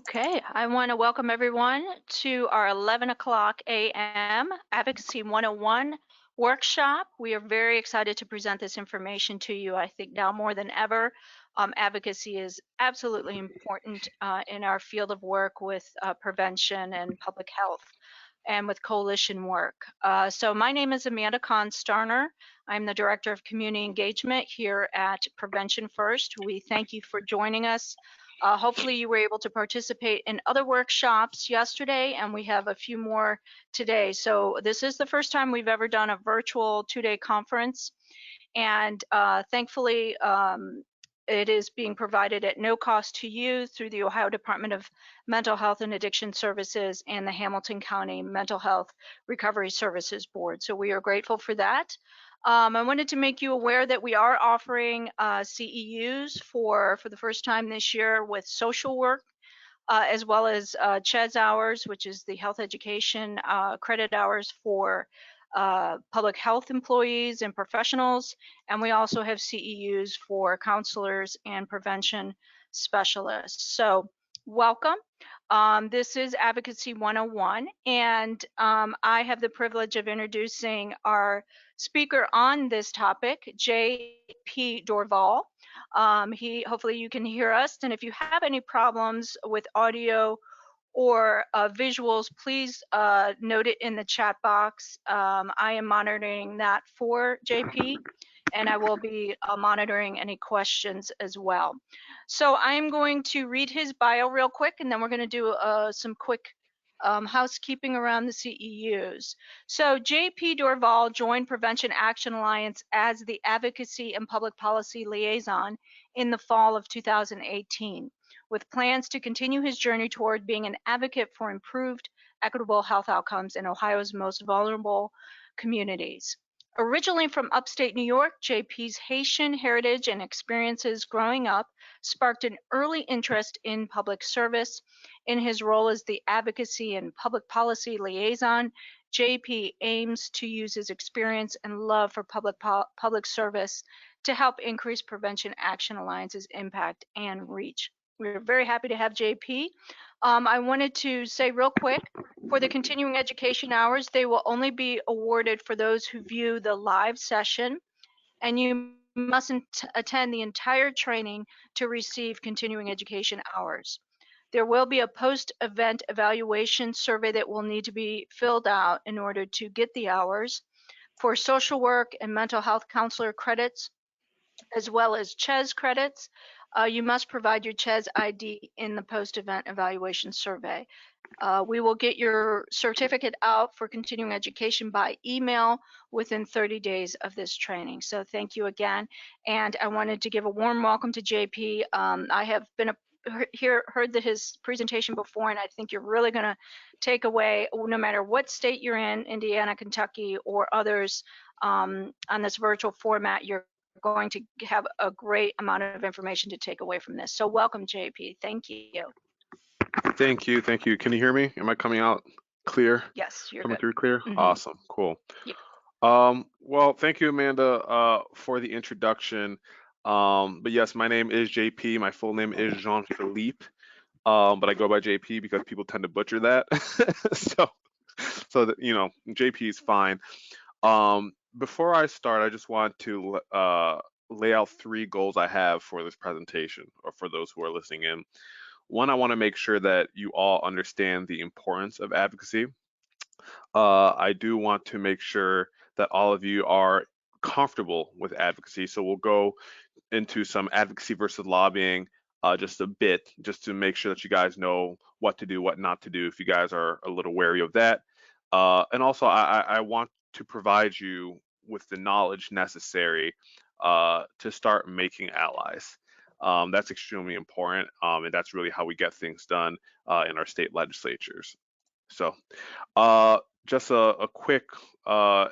Okay, I want to welcome everyone to our 11 o'clock a.m. Advocacy 101 workshop. We are very excited to present this information to you. I think now more than ever, advocacy is absolutely important in our field of work with prevention and public health and with coalition work. So my name is Amanda Kahn-Starner. I'm the Director of Community Engagement here at Prevention First. We thank you for joining us. Hopefully you were able to participate in other workshops yesterday, and we have a few more today. So this is the first time we've ever done a virtual two-day conference, and thankfully it is being provided at no cost to you through the Ohio Department of Mental Health and Addiction Services and the Hamilton County Mental Health Recovery Services Board. So we are grateful for that. I wanted to make you aware that we are offering CEUs for the first time this year with social work, as well as CHEDS hours, which is the health education credit hours for public health employees and professionals. And we also have CEUs for counselors and prevention specialists. So welcome. This is Advocacy 101, and I have the privilege of introducing our speaker on this topic, J.P. Dorval. Hopefully you can hear us, and if you have any problems with audio or visuals, please note it in the chat box. I am monitoring that for JP, and I will be monitoring any questions as well. So I'm going to read his bio real quick, and then we're going to do some quick housekeeping around the CEUs. So JP Dorval joined Prevention Action Alliance as the Advocacy and Public Policy Liaison in the fall of 2018, with plans to continue his journey toward being an advocate for improved, equitable health outcomes in Ohio's most vulnerable communities. Originally from upstate New York, JP's Haitian heritage and experiences growing up sparked an early interest in public service. In his role as the Advocacy and Public Policy Liaison, JP aims to use his experience and love for public service to help increase Prevention Action Alliance's impact and reach. We're very happy to have JP. I wanted to say real quick, for the continuing education hours, they will only be awarded for those who view the live session, and you mustn't attend the entire training to receive continuing education hours. There will be a post-event evaluation survey that will need to be filled out in order to get the hours. For social work and mental health counselor credits, as well as CHES credits, you must provide your CHES ID in the post-event evaluation survey. We will get your certificate out for continuing education by email within 30 days of this training. So thank you again. And I wanted to give a warm welcome to JP. I have been heard his presentation before, and I think you're really going to take away, no matter what state you're in, Indiana, Kentucky, or others, on this virtual format, you're going to have a great amount of information to take away from this. So welcome, JP. Thank you. Thank you. Thank you. Can you hear me? Am I coming out clear? Yes, you're coming good. through clear? Awesome. Cool. Yep. Well, thank you, Amanda, for the introduction. But yes, my name is JP. My full name is Jean-Philippe, but I go by JP because people tend to butcher that. so that, JP is fine. Before I start, I just want to lay out 3 goals I have for this presentation, or for those who are listening in. One, I want to make sure that you all understand the importance of advocacy. I do want to make sure that all of you are comfortable with advocacy. So we'll go into some advocacy versus lobbying just a bit, just to make sure that you guys know what to do, what not to do, if you guys are a little wary of that. And also, I want to provide you with the knowledge necessary to start making allies. That's extremely important, and that's really how we get things done in our state legislatures. So just a quick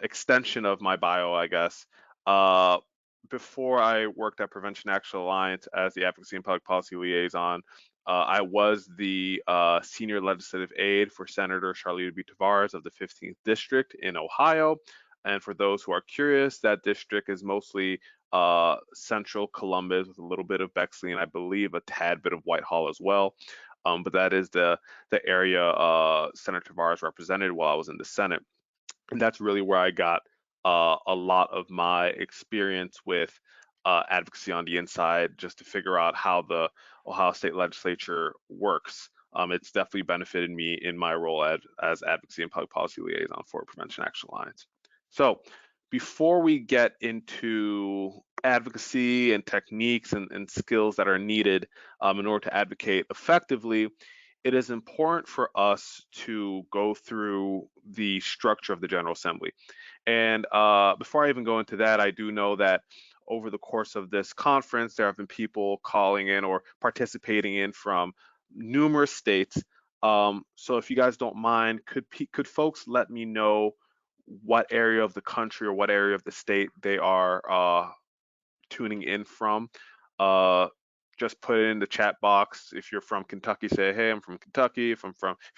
extension of my bio, I guess. Before I worked at Prevention Action Alliance as the Advocacy and Public Policy Liaison, I was the senior legislative aide for Senator Charlita B. Tavares of the 15th District in Ohio. And for those who are curious, that district is mostly central Columbus with a little bit of Bexley and I believe a tad bit of Whitehall as well. but that is the area Senator Tavares represented while I was in the Senate. And that's really where I got a lot of my experience with advocacy on the inside, just to figure out how the Ohio State Legislature works. It's definitely benefited me in my role as advocacy and public policy liaison for Prevention Action Alliance. So, before we get into advocacy and techniques and skills that are needed in order to advocate effectively, it is important for us to go through the structure of the General Assembly. And before I even go into that, I do know that over the course of this conference, there have been people calling in or participating in from numerous states. So if you guys don't mind, could folks let me know what area of the country or what area of the state they are tuning in from? Uh, just put it in the chat box. If you're from Kentucky, say, hey, I'm from Kentucky. If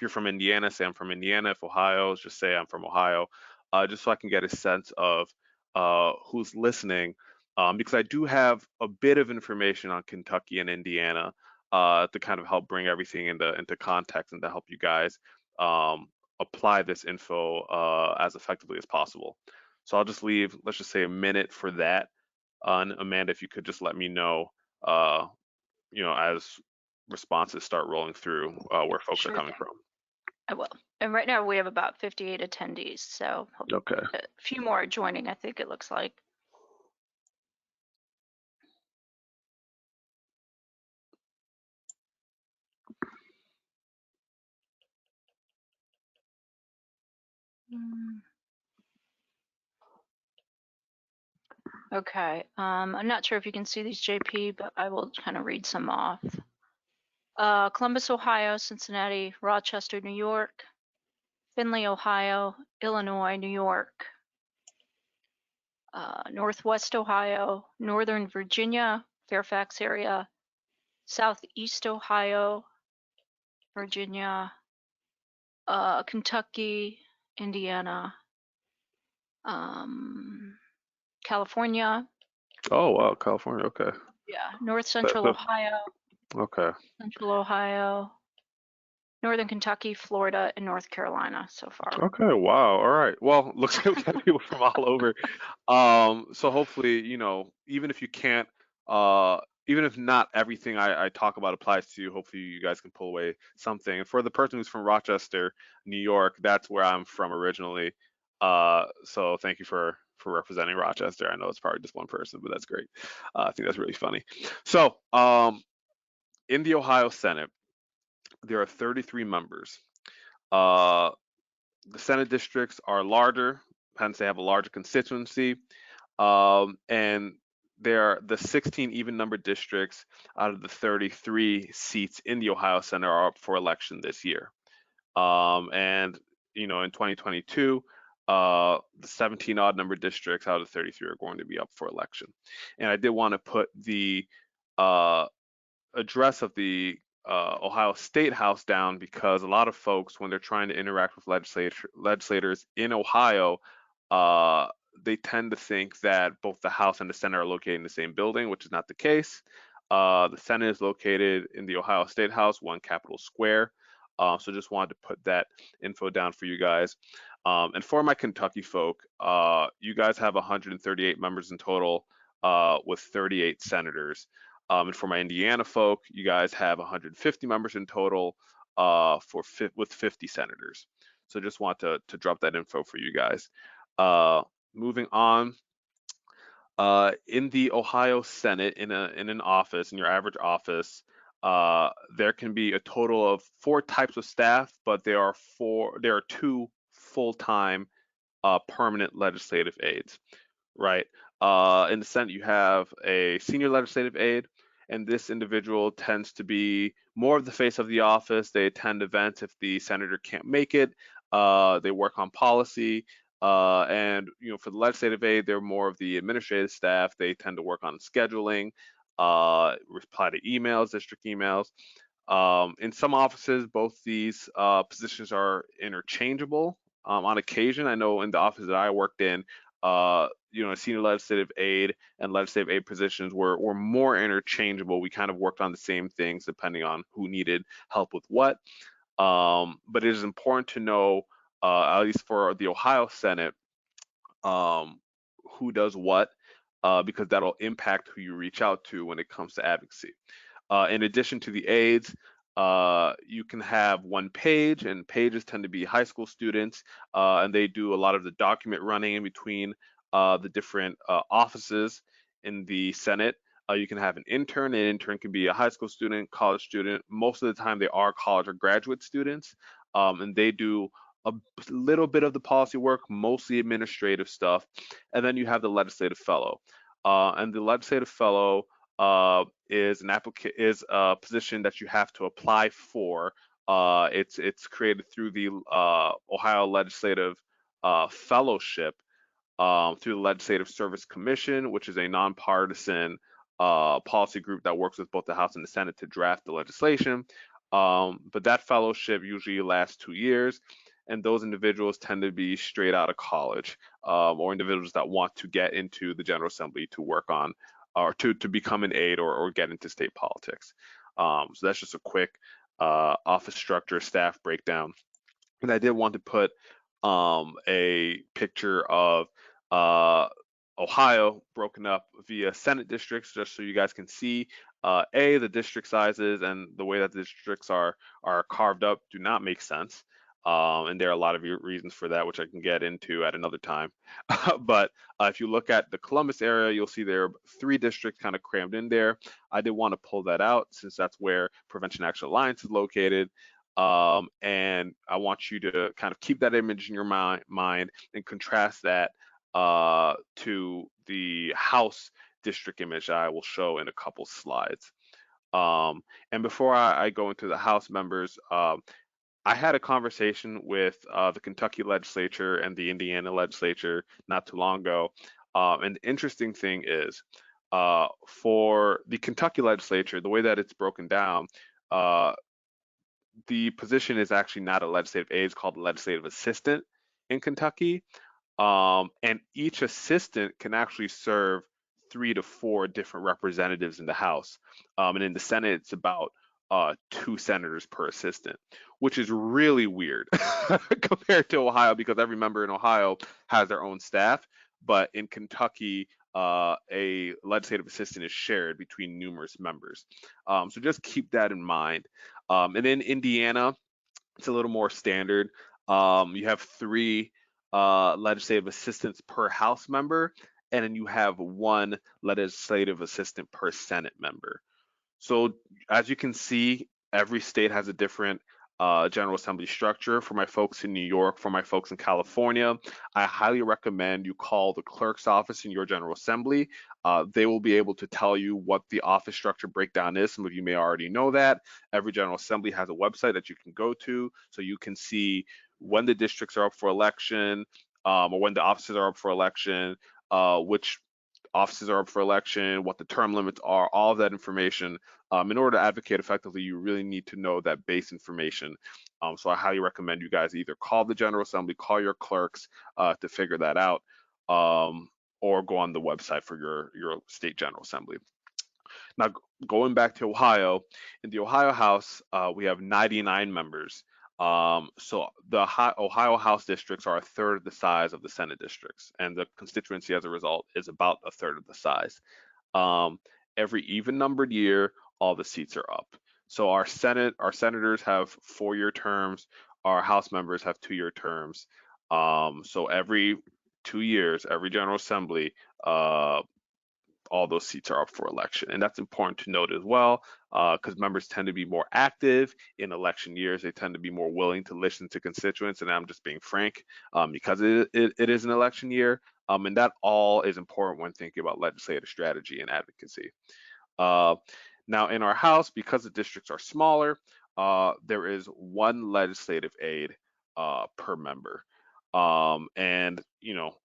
you're from Indiana, say I'm from Indiana. If Ohio, just say I'm from Ohio. Just so I can get a sense of who's listening, because I do have a bit of information on Kentucky and Indiana to kind of help bring everything into context and to help you guys apply this info as effectively as possible. So I'll just leave, let's just say, a minute for that. And Amanda, if you could just let me know, uh, as responses start rolling through, where folks are Sure coming thing. from. I will. And right now we have about 58 attendees, so Okay. a few more are joining, I think it looks like. Mm, Okay, I'm not sure if you can see these, JP, but I will kind of read some off. Columbus, Ohio, Cincinnati, Rochester, New York, Findlay, Ohio, Illinois, New York, Northwest Ohio, Northern Virginia, Fairfax area, Southeast Ohio, Virginia, Kentucky, Indiana, California, Oh wow, California. Okay. yeah, North That, Central that, Ohio, okay. Central Ohio, Northern Kentucky, Florida, and North Carolina so far. Okay. Wow. All right. Well, looks like we got people from all over. So hopefully, even if you can't, uh, even if not everything I talk about applies to you, hopefully you guys can pull away something. And for the person who's from Rochester, New York, that's where I'm from originally. So thank you for representing Rochester. I know it's probably just one person, but that's great. I think that's really funny. So, in the Ohio Senate, there are 33 members. Uh, the Senate districts are larger, hence they have a larger constituency. And there are the 16 even numbered districts out of the 33 seats in the Ohio Senate are up for election this year. And in 2022, the 17 odd numbered districts out of the 33 are going to be up for election. And I did want to put the uh, address of the Ohio State House down because a lot of folks, when they're trying to interact with legislators in Ohio, uh, they tend to think that both the House and the Senate are located in the same building, which is not the case. The Senate is located in the Ohio State House, One Capitol Square. So just wanted to put that info down for you guys. And for my Kentucky folk, you guys have 138 members in total with 38 senators. And for my Indiana folk, you guys have 150 members in total with 50 senators. So just want to drop that info for you guys. Moving on, in the Ohio Senate, in an office, in your average office, there can be a total of 4 types of staff, but there are 2 full-time permanent legislative aides, right? In the Senate, you have a senior legislative aide, and this individual tends to be more of the face of the office. They attend events if the senator can't make it. They work on policy. And for the legislative aide, they're more of the administrative staff. They tend to work on scheduling, reply to emails, district emails. In some offices, both these positions are interchangeable. On occasion, I know in the office that I worked in, senior legislative aide and legislative aide positions were more interchangeable. We kind of worked on the same things depending on who needed help with what. But it is important to know, at least for the Ohio Senate, um, who does what, because that'll impact who you reach out to when it comes to advocacy. In addition to the aides, you can have one page, and pages tend to be high school students, and they do a lot of the document running in between the different offices in the Senate. You can have an intern. An intern can be a high school student, college student. Most of the time, they are college or graduate students, and they do a little bit of the policy work, mostly administrative stuff. And then you have the legislative fellow, and the legislative fellow is a position that you have to apply for. It's created through the Ohio Legislative Fellowship, through the Legislative Service Commission, which is a nonpartisan policy group that works with both the House and the Senate to draft the legislation. But that fellowship usually lasts 2 years, and those individuals tend to be straight out of college, or individuals that want to get into the General Assembly to work on, or to become an aide, or get into state politics. So that's just a quick office structure, staff breakdown. And I did want to put a picture of uh, Ohio broken up via Senate districts, just so you guys can see. The district sizes and the way that the districts are carved up do not make sense. And there are a lot of reasons for that, which I can get into at another time. But if you look at the Columbus area, you'll see there are 3 districts kind of crammed in there. I did want to pull that out since that's where Prevention Action Alliance is located. And I want you to kind of keep that image in your mind and contrast that to the House district image I will show in a couple slides. And before I go into the House members, I had a conversation with the Kentucky legislature and the Indiana legislature not too long ago. And the interesting thing is, for the Kentucky legislature, the way that it's broken down, uh, the position is actually not a legislative aide, it's called a legislative assistant in Kentucky. And each assistant can actually serve 3 to 4 different representatives in the House. And in the Senate, it's about 2 senators per assistant, which is really weird compared to Ohio, because every member in Ohio has their own staff. But in Kentucky, a legislative assistant is shared between numerous members. So just keep that in mind. And in Indiana, it's a little more standard. You have 3 legislative assistants per House member, and then you have 1 legislative assistant per Senate member. So as you can see, every state has a different General Assembly structure. For my folks in New York, for my folks in California, I highly recommend you call the clerk's office in your General Assembly. They will be able to tell you what the office structure breakdown is. Some of you may already know that. Every General Assembly has a website that you can go to, so you can see when the districts are up for election, or when the offices are up for election, which offices are up for election, what the term limits are, all of that information. In order to advocate effectively, you really need to know that base information. So I highly recommend you guys either call the General Assembly, call your clerks to figure that out, or go on the website for your state General Assembly. Now, going back to Ohio, in the Ohio House, we have 99 members. So the Ohio House districts are a third of the size of the Senate districts, and the constituency as a result is about a third of the size. Um, every even numbered year, all the seats are up. So our senators have 4-year terms. Our House members have 2-year terms. So every 2 years, every General Assembly, all those seats are up for election. And that's important to note as well, because members tend to be more active in election years. They tend to be more willing to listen to constituents. And I'm just being frank, because it is an election year. And that all is important when thinking about legislative strategy and advocacy. Uh, Now, in our House, because the districts are smaller, there is 1 legislative aide per member. And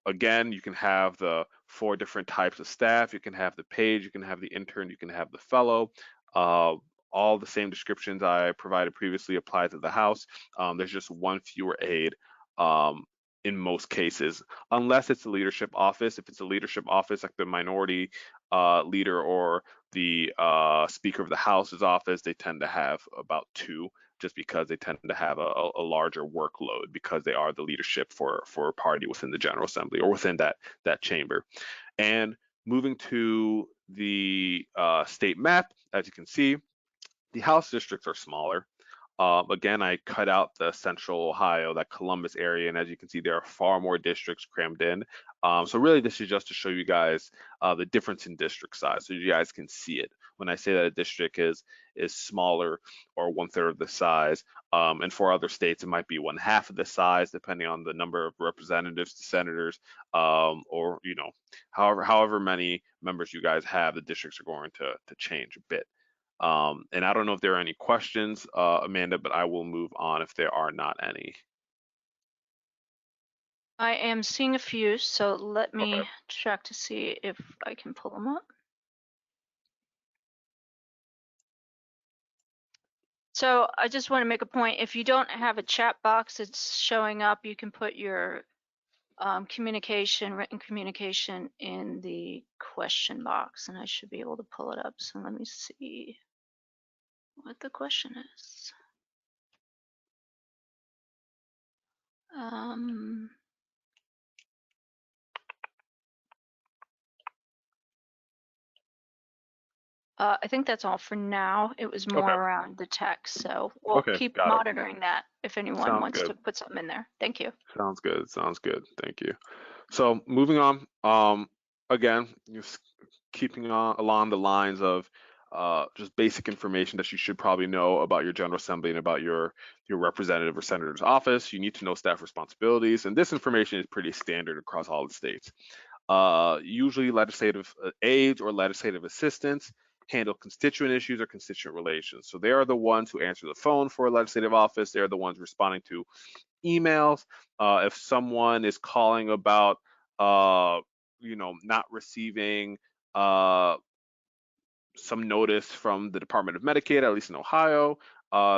again, you can have the 4 different types of staff. You can have the page, you can have the intern, you can have the fellow. Uh, all the same descriptions I provided previously apply to the House. There's just 1 fewer aide. Um, in most cases, unless it's a leadership office. If it's a leadership office like the minority leader or the Speaker of the House's office, they tend to have about two, just because they tend to have a larger workload because they are the leadership for a party within the General Assembly or within that chamber. And moving to the state map, as you can see, the House districts are smaller. Again, I cut out the central Ohio, that Columbus area, and as you can see, there are far more districts crammed in. So really, this is just to show you guys the difference in district size, so you guys can see it. When I say that a district is smaller or 1/3 of the size, and for other states, it might be 1/2 of the size, depending on the number of representatives to senators, or however many members you guys have, the districts are going to change a bit. And I don't know if there are any questions, Amanda, but I will move on if there are not any. I am seeing a few, so let Okay. me check to see if I can pull them up. So I just want to make a point. If you don't have a chat box that's showing up, you can put your written communication in the question box, and I should be able to pull it up. So let me see what the question is. Um, I think that's all for now. It was more Okay. around the text, so we'll Okay. keep Got it. monitoring that if anyone Sounds wants good. to put something in there. Thank you. Sounds good. Sounds good. Thank you. So moving on. Again, just keeping on along the lines of just basic information that you should probably know about your General Assembly and about your representative or senator's office. You need to know staff responsibilities, and this information is pretty standard across all the states. Usually legislative aides or legislative assistants handle constituent issues or constituent relations. So they are the ones who answer the phone for a legislative office. They're the ones responding to emails. If someone is calling about, not receiving some notice from the Department of Medicaid, at least in Ohio,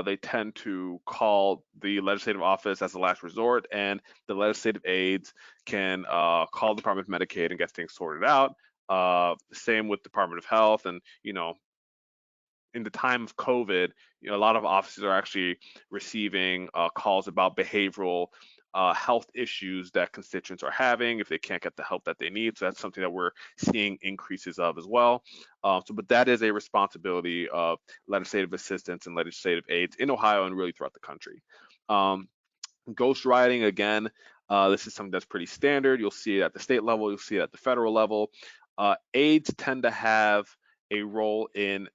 they tend to call the legislative office as a last resort, and the legislative aides can call the Department of Medicaid and get things sorted out. Same with Department of Health, and in the time of COVID, a lot of offices are actually receiving calls about behavioral health issues that constituents are having if they can't get the help that they need. So that's something that we're seeing increases of as well. But that is a responsibility of legislative assistants and legislative aides in Ohio and really throughout the country. Ghost writing, again, this is something that's pretty standard. You'll see it at the state level, you'll see it at the federal level. Aides tend to have a role in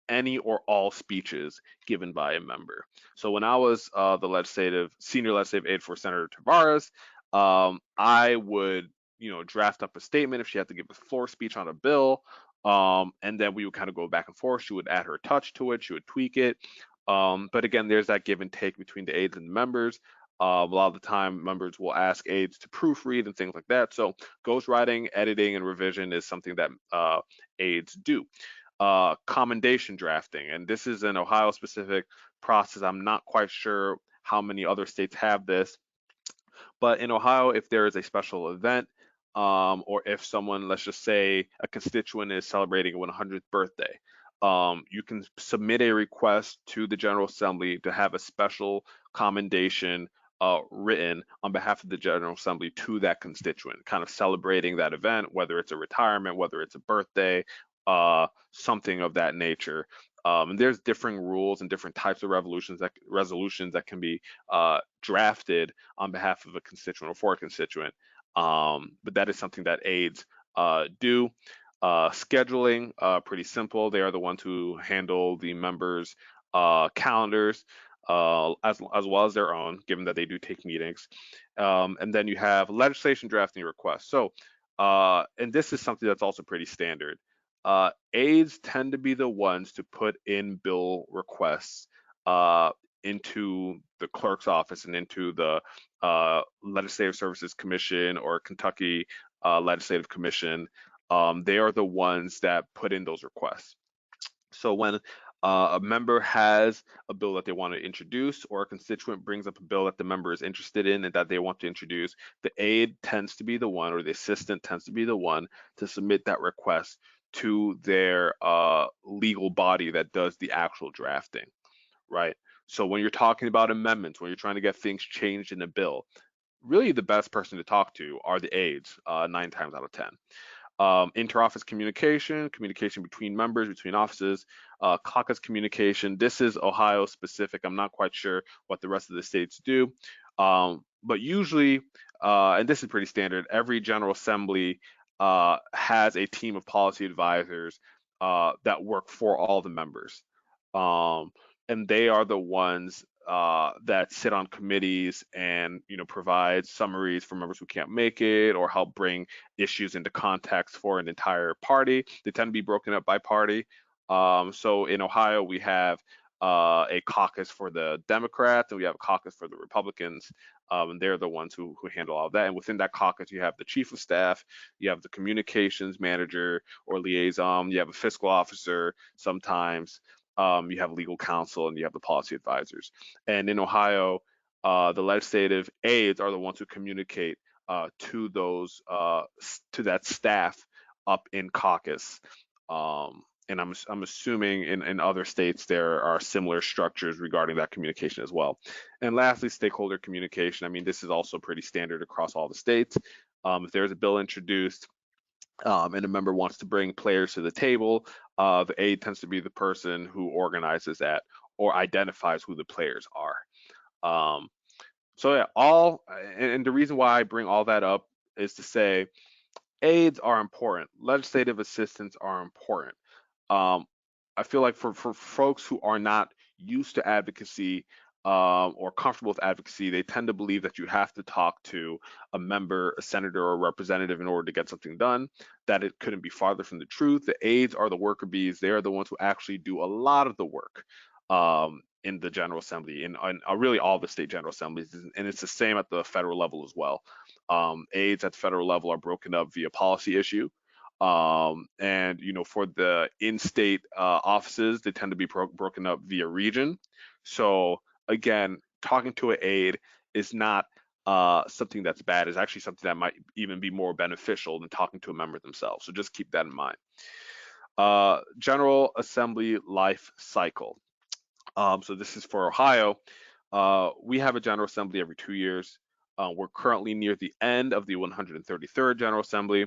any or all speeches given by a member. So when I was the senior legislative aide for Senator Tavares, I would, draft up a statement if she had to give a floor speech on a bill, and then we would kind of go back and forth. She would add her touch to it, she would tweak it. But again, there's that give and take between the aides and the members. A lot of the time, members will ask aides to proofread and things like that. So ghostwriting, editing, and revision is something that aides do. Commendation drafting, and this is an Ohio specific process. I'm not quite sure how many other states have this, but in Ohio, if there is a special event, or if someone, let's just say a constituent is celebrating a 100th birthday, you can submit a request to the General Assembly to have a special commendation written on behalf of the General Assembly to that constituent, kind of celebrating that event, whether it's a retirement, whether it's a birthday, something of that nature. And there's differing rules and different types of resolutions that can be drafted on behalf of a constituent or for a constituent. But that is something that aides do. Scheduling, pretty simple. They are the ones who handle the members' calendars, as well as their own, given that they do take meetings. And then you have legislation drafting requests. So, and this is something that's also pretty standard. Aides tend to be the ones to put in bill requests into the clerk's office and into the Legislative Services Commission or Kentucky Legislative Commission. They are the ones that put in those requests. So when A member has a bill that they want to introduce, or a constituent brings up a bill that the member is interested in and that they want to introduce. The aide tends to be the one, or the assistant tends to be the one, to submit that request to their legal body that does the actual drafting, right? So when you're talking about amendments, when you're trying to get things changed in a bill, really the best person to talk to are the aides, 9 times out of 10. Interoffice communication, communication between members, between offices, caucus communication. This is Ohio specific. I'm not quite sure what the rest of the states do. But usually, and this is pretty standard, every General Assembly has a team of policy advisors that work for all the members. Um, and they are the ones that sit on committees and provide summaries for members who can't make it, or help bring issues into context for an entire party. They tend to be broken up by party. So in Ohio, we have a caucus for the Democrats and we have a caucus for the Republicans. And they're the ones who handle all of that. And within that caucus, you have the chief of staff, you have the communications manager or liaison, you have a fiscal officer sometimes, you have legal counsel, and you have the policy advisors. And in Ohio, the legislative aides are the ones who communicate to those to that staff up in caucus. And I'm assuming in other states there are similar structures regarding that communication as well. And lastly, stakeholder communication. I mean, this is also pretty standard across all the states. If there's a bill introduced, and a member wants to bring players to the table, the aide tends to be the person who organizes that or identifies who the players are. Um, so yeah, and the reason why I bring all that up is to say aides are important, legislative assistants are important. um, I feel like for folks who are not used to advocacy, or comfortable with advocacy, they tend to believe that you have to talk to a member, a senator, or a representative in order to get something done. That it couldn't be farther from the truth. The aides are the worker bees. They are the ones who actually do a lot of the work in the General Assembly, in really all the state General Assemblies, and it's the same at the federal level as well. Aides at the federal level are broken up via policy issue. And for the in-state offices, they tend to be broken up via region. So again, talking to an aide is not something that's bad. It's actually something that might even be more beneficial than talking to a member themselves. So just keep that in mind. General Assembly life cycle. So this is for Ohio. We have a General Assembly every 2 years. We're currently near the end of the 133rd General Assembly.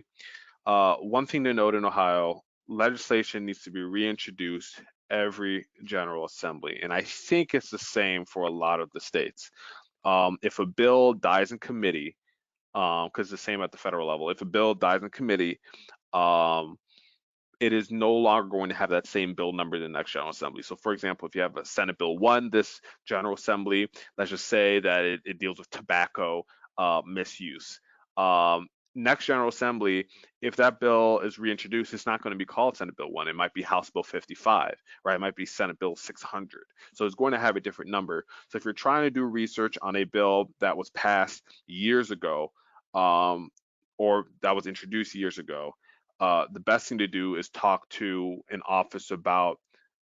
One thing to note in Ohio, legislation needs to be reintroduced every General Assembly, and I think it's the same for a lot of the states. If a bill dies in committee, because it's the same at the federal level, if a bill dies in committee, um, it is no longer going to have that same bill number in the next General Assembly. So, for example, if you have a Senate Bill 1, this General Assembly, let's just say that it deals with tobacco misuse. Next General Assembly, if that bill is reintroduced, it's not going to be called Senate Bill 1. It might be House Bill 55, right? It might be Senate Bill 600. So it's going to have a different number. So if you're trying to do research on a bill that was passed years ago, or that was introduced years ago, the best thing to do is talk to an office about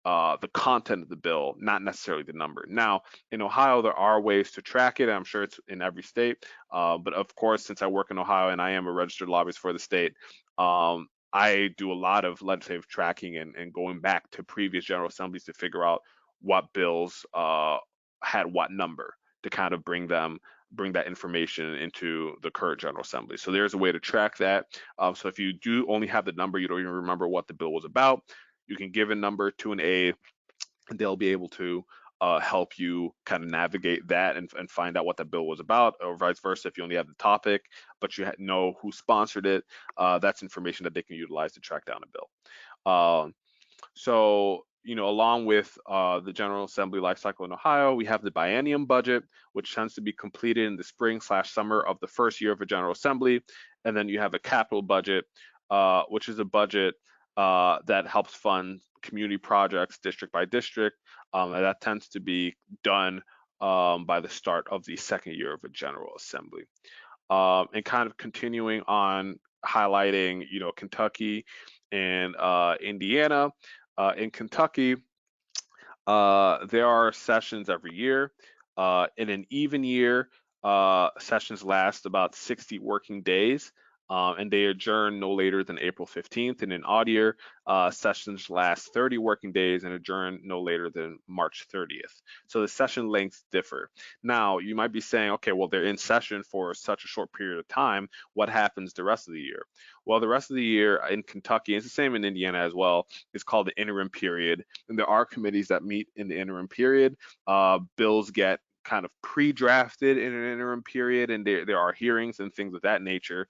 the content of the bill, not necessarily the number. Now, in Ohio, there are ways to track it. I'm sure it's in every state. But of course, since I work in Ohio and I am a registered lobbyist for the state, I do a lot of legislative tracking and going back to previous General Assemblies to figure out what bills had what number to kind of bring that information into the current General Assembly. So there's a way to track that. So if you do only have the number, you don't even remember what the bill was about, you can give a number to an aide, and they'll be able to help you kind of navigate that and find out what that bill was about, or vice versa. If you only have the topic, but you know who sponsored it, that's information that they can utilize to track down a bill. So, along with the General Assembly life cycle in Ohio, we have the biennium budget, which tends to be completed in the spring/summer of the first year of a General Assembly. And then you have a capital budget, which is a budget that helps fund community projects district by district. And that tends to be done by the start of the second year of a General Assembly. And kind of continuing on highlighting, Kentucky and Indiana. In Kentucky, There are sessions every year. In an even year, sessions last about 60 working days, and they adjourn no later than April 15th. In an odd year, sessions last 30 working days and adjourn no later than March 30th. So the session lengths differ. Now, you might be saying, okay, well, they're in session for such a short period of time. What happens the rest of the year? Well, the rest of the year in Kentucky, it's the same in Indiana as well, is called the interim period, and there are committees that meet in the interim period. Bills get kind of pre-drafted in an interim period, and there are hearings and things of that nature.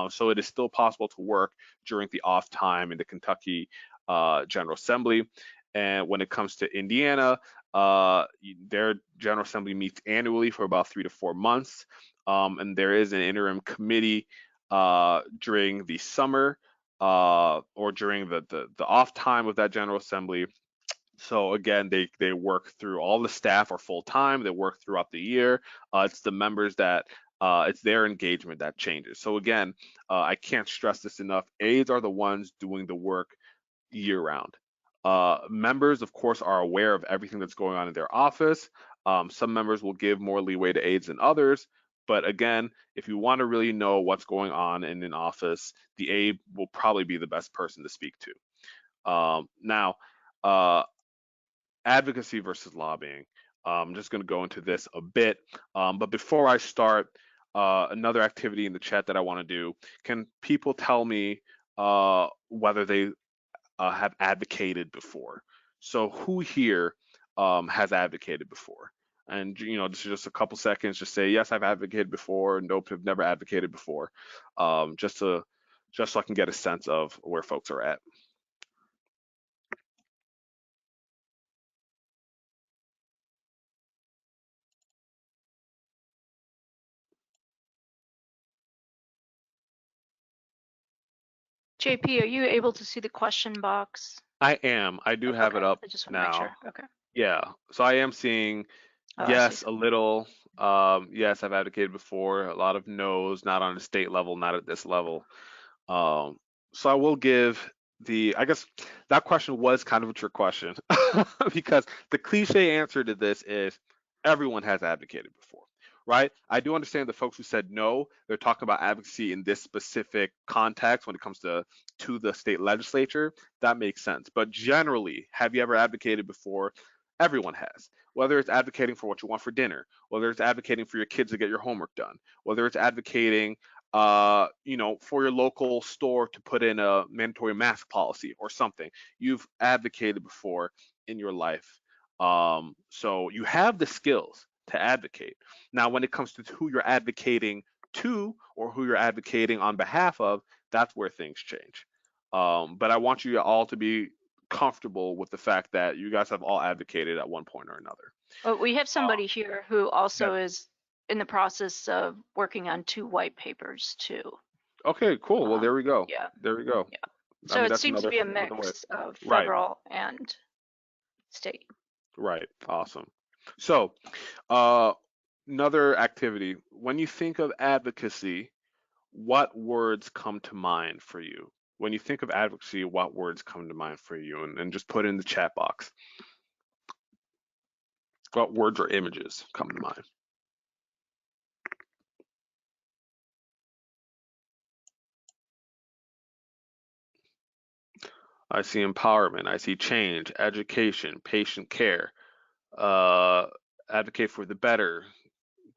So it is still possible to work during the off time in the Kentucky General Assembly. And when it comes to Indiana, their General Assembly meets annually for about 3 to 4 months, and there is an interim committee during the summer or during the off time of that General Assembly. So again, they work through, all the staff are full time. They work throughout the year. It's the members that it's their engagement that changes. So again, I can't stress this enough. Aides are the ones doing the work year round. Members, of course, are aware of everything that's going on in their office. Some members will give more leeway to aides than others. But again, if you want to really know what's going on in an office, the aide will probably be the best person to speak to. Now, advocacy versus lobbying. I'm just going to go into this a bit. But before I start, another activity in the chat that I want to do, can people tell me whether they have advocated before? So who here has advocated before? And this is just a couple seconds. Just say yes, I've advocated before. Nope, I've never advocated before. Just so I can get a sense of where folks are at. JP, are you able to see the question box? I am. I do have it Okay, up I just want to make now. sure. Okay. Yeah. So I am seeing Oh, I see. yes, a little. Yes, I've advocated before. A lot of no's, not on the state level, not at this level. Um, so I will give I guess that question was kind of a trick question because the cliche answer to this is everyone has advocated before, right? I do understand the folks who said no, they're talking about advocacy in this specific context when it comes to the state legislature. That makes sense. But generally, have you ever advocated before? Everyone has. Whether it's advocating for what you want for dinner, whether it's advocating for your kids to get your homework done, whether it's advocating for your local store to put in a mandatory mask policy or something. You've advocated before in your life. So you have the skills to advocate. Now, when it comes to who you're advocating to or who you're advocating on behalf of, that's where things change. But I want you all to be comfortable with the fact that you guys have all advocated at one point or another. Well, we have somebody here who Yeah. also is in the process of working on 2 white papers too. Okay, cool. Well, there Um, we go. yeah, There we go. yeah. I So mean, it that's seems to be a another way. mix of Right. federal and state. Right. Awesome. So, uh, another activity. When you think of advocacy, what words come to mind for you? When you think of advocacy, what words come to mind for you? And just put it in the chat box. What words or images come to mind? I see empowerment. I see change, education, patient care, uh, advocate for the better,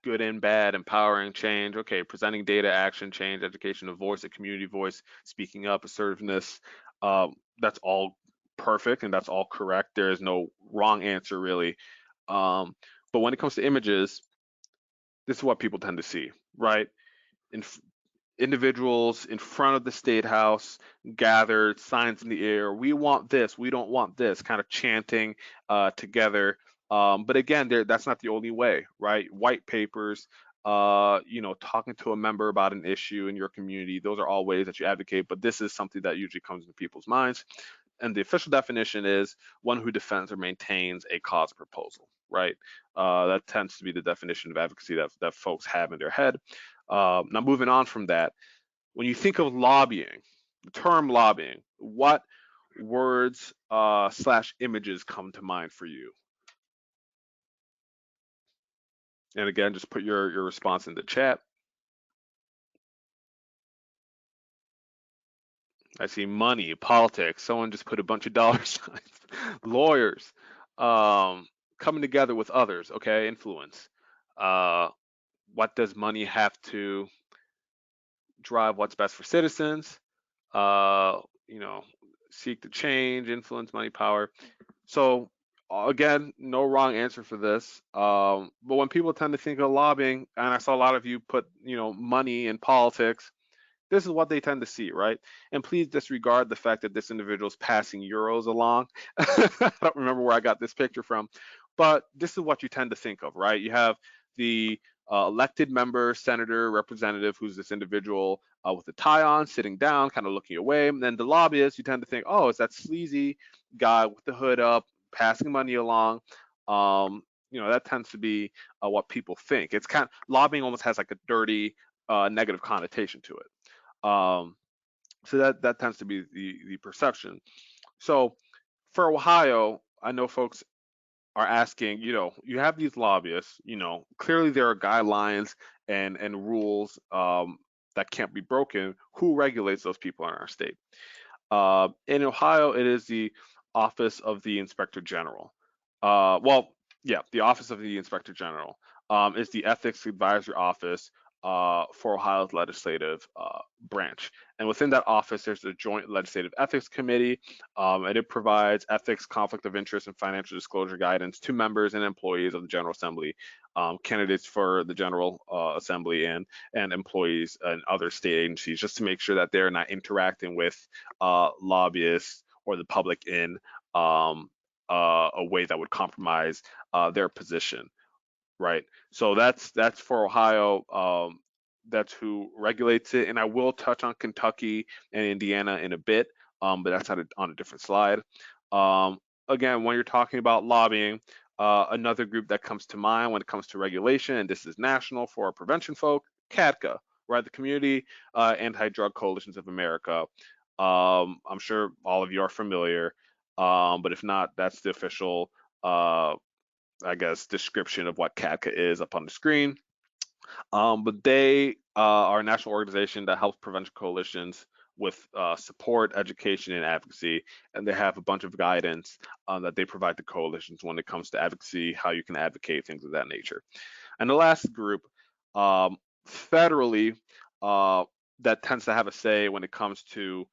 good and bad, empowering change. Okay, presenting data, action, change, education, a voice, a community voice, speaking up, assertiveness. That's all perfect and that's all correct. There is no wrong answer really. But when it comes to images, this is what people tend to see, right? In, Individuals in front of the state house gathered, signs in the air. We want this. We don't want this. Kind of chanting together. But again, that's not the only way, right? White papers, talking to a member about an issue in your community. Those are all ways that you advocate. But this is something that usually comes into people's minds. And the official definition is one who defends or maintains a cause proposal, right? That tends to be the definition of advocacy that folks have in their head. Now, moving on from that, when you think of lobbying, the term lobbying, what words slash images come to mind for you? And again, just put your response in the chat. I see money, politics. Someone just put a bunch of dollar signs. Lawyers, um, coming together with others. Okay, influence. Uh, what does money have to drive? What's best for citizens? Uh, you know, seek to change, influence, money, power. So again, no wrong answer for this. But when people tend to think of lobbying, and I saw a lot of you put, money in politics, this is what they tend to see, right? And please disregard the fact that this individual is passing euros along. I don't remember where I got this picture from, but this is what you tend to think of, right? You have the elected member, senator, representative, who's this individual with a tie on, sitting down, kind of looking away. And then the lobbyist, you tend to think, oh, it's that sleazy guy with the hood up, passing money along. Um, that tends to be what people think. It's kind of lobbying almost has like a dirty, negative connotation to it. Um, so that tends to be the perception. So for Ohio, I know folks are asking, you have these lobbyists, clearly there are guidelines and rules that can't be broken. Who regulates those people in our state? In Ohio, it is the Office of the Inspector General. Well, yeah, the Office of the Inspector General is the Ethics Advisory Office for Ohio's legislative branch. And within that office, there's a joint legislative ethics committee, and it provides ethics, conflict of interest, and financial disclosure guidance to members and employees of the General Assembly, candidates for the General Assembly, and employees and other state agencies, just to make sure that they're not interacting with lobbyists or the public in a way that would compromise their position, right? So that's for Ohio. That's who regulates it, and I will touch on Kentucky and Indiana in a bit, but that's on a different slide. Um, Again, when you're talking about lobbying, another group that comes to mind when it comes to regulation, and this is national for our prevention folk, CADCA, right? The Community Anti-Drug Coalitions of America. I'm sure all of you are familiar, but if not, that's the official, I guess, description of what CADCA is up on the screen. But they are a national organization that helps prevention coalitions with support, education, and advocacy. And they have a bunch of guidance that they provide to coalitions when it comes to advocacy, how you can advocate, things of that nature. And the last group, um, federally, uh, that tends to have a say when it comes to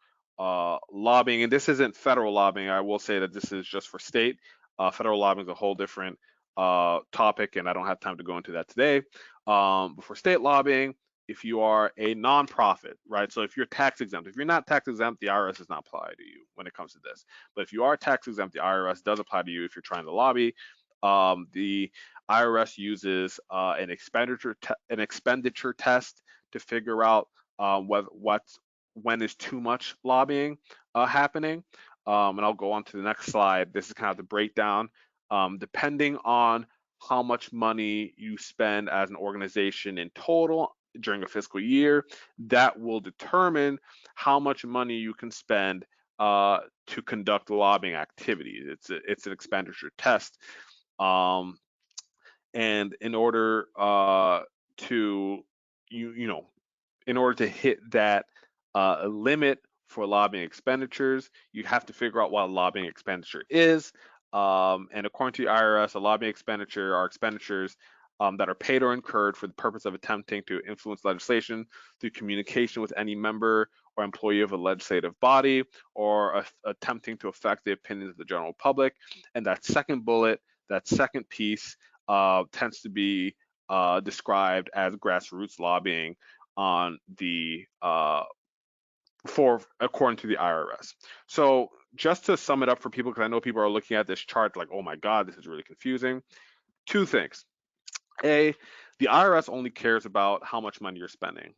lobbying. And this isn't federal lobbying. I will say that this is just for state. Federal lobbying is a whole different topic, and I don't have time to go into that today. But for state lobbying, if you are a nonprofit, right? So if you're tax exempt, if you're not tax exempt, the IRS does not apply to you when it comes to this. But if you are tax exempt, the IRS does apply to you if you're trying to lobby. The IRS uses an expenditure test to figure out when is too much lobbying happening. And I'll go on to the next slide. This is kind of the breakdown. Depending on how much money you spend as an organization in total during a fiscal year, that will determine how much money you can spend to conduct lobbying activities. It's an expenditure test. Um, and in order to you know in order to hit that limit for lobbying expenditures, you have to figure out what a lobbying expenditure is. And according to the IRS, a lobbying expenditure are expenditures that are paid or incurred for the purpose of attempting to influence legislation through communication with any member or employee of a legislative body, or attempting to affect the opinions of the general public. And that second bullet, that second piece, tends to be described as grassroots lobbying on the for according to the IRS. So just to sum it up for people, because I know people are looking at this chart like, oh my God, this is really confusing. Two things. A, the IRS only cares about how much money you're spending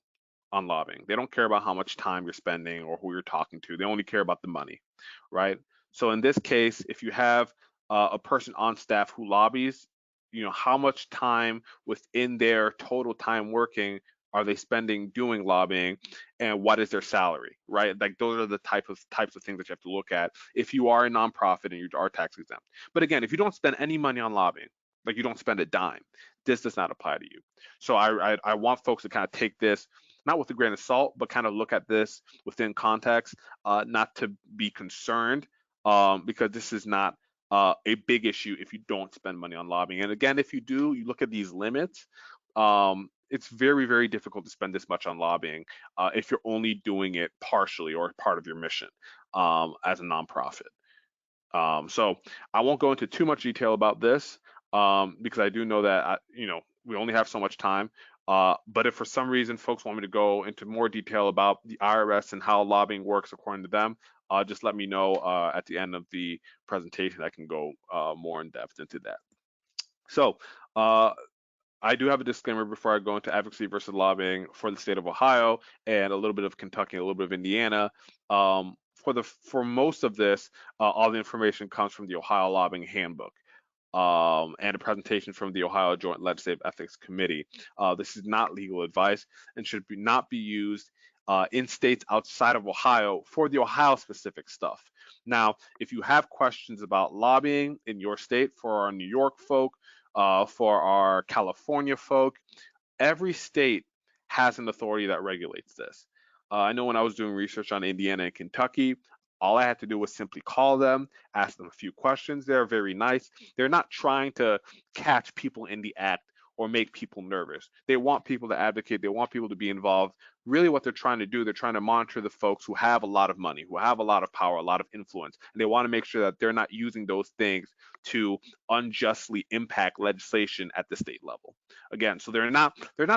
on lobbying. They don't care about how much time you're spending or who you're talking to. They only care about the money, right? So in this case, if you have a person on staff who lobbies, how much time within their total time working are they spending doing lobbying, and what is their salary, right? Like those are the types of things that you have to look at if you are a nonprofit and you are tax exempt. But again, if you don't spend any money on lobbying, like you don't spend a dime. This does not apply to you. So I want folks to kind of take this not with a grain of salt, but kind of look at this within context, not to be concerned, because this is not a big issue if you don't spend money on lobbying. And again, if you do, you look at these limits. It's very, very difficult to spend this much on lobbying if you're only doing it partially or part of your mission as a nonprofit. So I won't go into too much detail about this because I do know that we only have so much time. But if for some reason folks want me to go into more detail about the IRS and how lobbying works according to them, just let me know at the end of the presentation. I can go more in depth into that. So I do have a disclaimer before I go into advocacy versus lobbying for the state of Ohio and a little bit of Kentucky, a little bit of Indiana. For most of this, all the information comes from the Ohio Lobbying Handbook and a presentation from the Ohio Joint Legislative Ethics Committee. This is not legal advice and should not be used in states outside of Ohio for the Ohio specific stuff. Now, if you have questions about lobbying in your state for our New York folk, for our California folk, every state has an authority that regulates this. I know when I was doing research on Indiana and Kentucky, all I had to do was simply call them, ask them a few questions. They're very nice. They're not trying to catch people in the act or make people nervous. They want people to advocate. They want people to be involved. Really, what they're trying to do, they're trying to monitor the folks who have a lot of money, who have a lot of power, a lot of influence, and they want to make sure that they're not using those things to unjustly impact legislation at the state level. Again, so they're not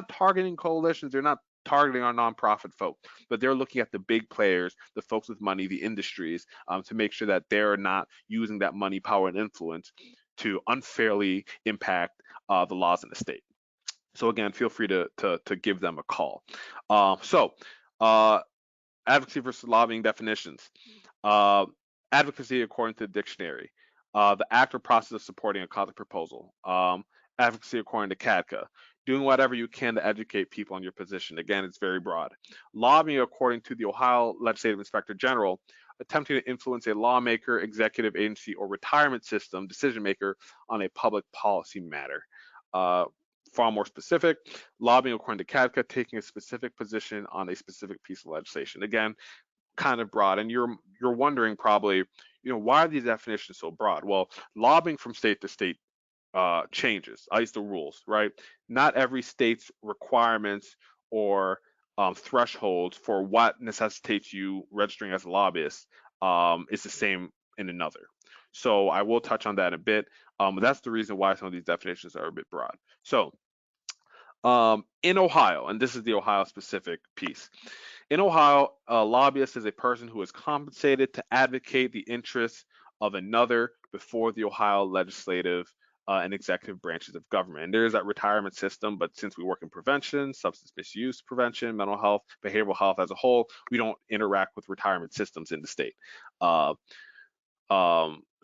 targeting coalitions. They're not targeting our nonprofit folk, but they're looking at the big players, the folks with money, the industries, to make sure that they're not using that money, power, and influence to unfairly impact the laws in the state. So again, feel free to give them a call. So advocacy versus lobbying definitions. Uh, Advocacy according to the dictionary. The act or process of supporting a cause or proposal. Advocacy according to CADCA. Doing whatever you can to educate people on your position. Again, it's very broad. Lobbying according to the Ohio Legislative Inspector General. Attempting to influence a lawmaker, executive agency, or retirement system decision maker on a public policy matter. Far more specific, lobbying according to CADCA, taking a specific position on a specific piece of legislation. Again, kind of broad, and you're wondering probably, why are these definitions so broad? Well, lobbying from state to state changes, at least the rules, right? Not every state's requirements or thresholds for what necessitates you registering as a lobbyist is the same in another. So I will touch on that in a bit. But that's the reason why some of these definitions are a bit broad. So in Ohio, and this is the Ohio specific piece. In Ohio, a lobbyist is a person who is compensated to advocate the interests of another before the Ohio legislative and executive branches of government. And there is that retirement system, but since we work in prevention, substance misuse prevention, mental health, behavioral health as a whole, we don't interact with retirement systems in the state.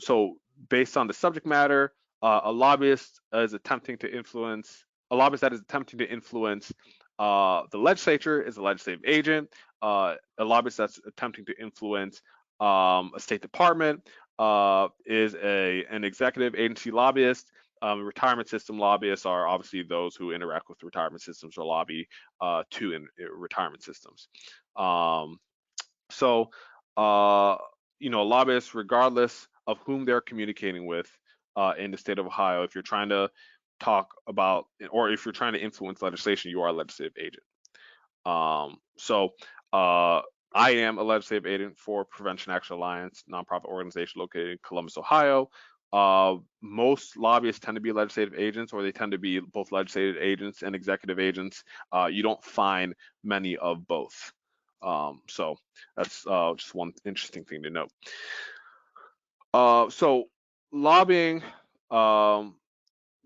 So based on the subject matter, a lobbyist is attempting to influence a lobbyist that is attempting to influence the legislature is a legislative agent. A lobbyist that's attempting to influence a state department is an executive agency lobbyist. Retirement system lobbyists are obviously those who interact with retirement systems or lobby in retirement systems. So, lobbyists, regardless of whom they're communicating with in the state of Ohio, if you're trying to talk about or if you're trying to influence legislation, you are a legislative agent. So I am a legislative agent for Prevention Action Alliance, nonprofit organization located in Columbus, Ohio. Most lobbyists tend to be legislative agents, or they tend to be both legislative agents and executive agents. You don't find many of both. So that's just one interesting thing to note. So lobbying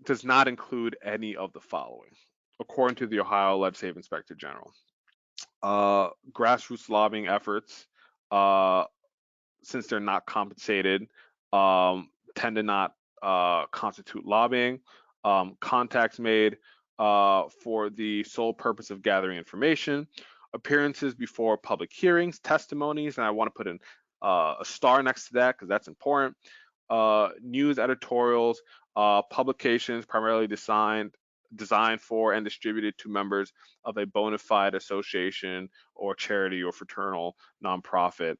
does not include any of the following, according to the Ohio Legislative Inspector General. Grassroots lobbying efforts, since they're not compensated, tend to not constitute lobbying. Contacts made for the sole purpose of gathering information, appearances before public hearings, testimonies, and I want to put in a star next to that because that's important. News editorials, publications primarily designed for and distributed to members of a bona fide association or charity or fraternal nonprofit.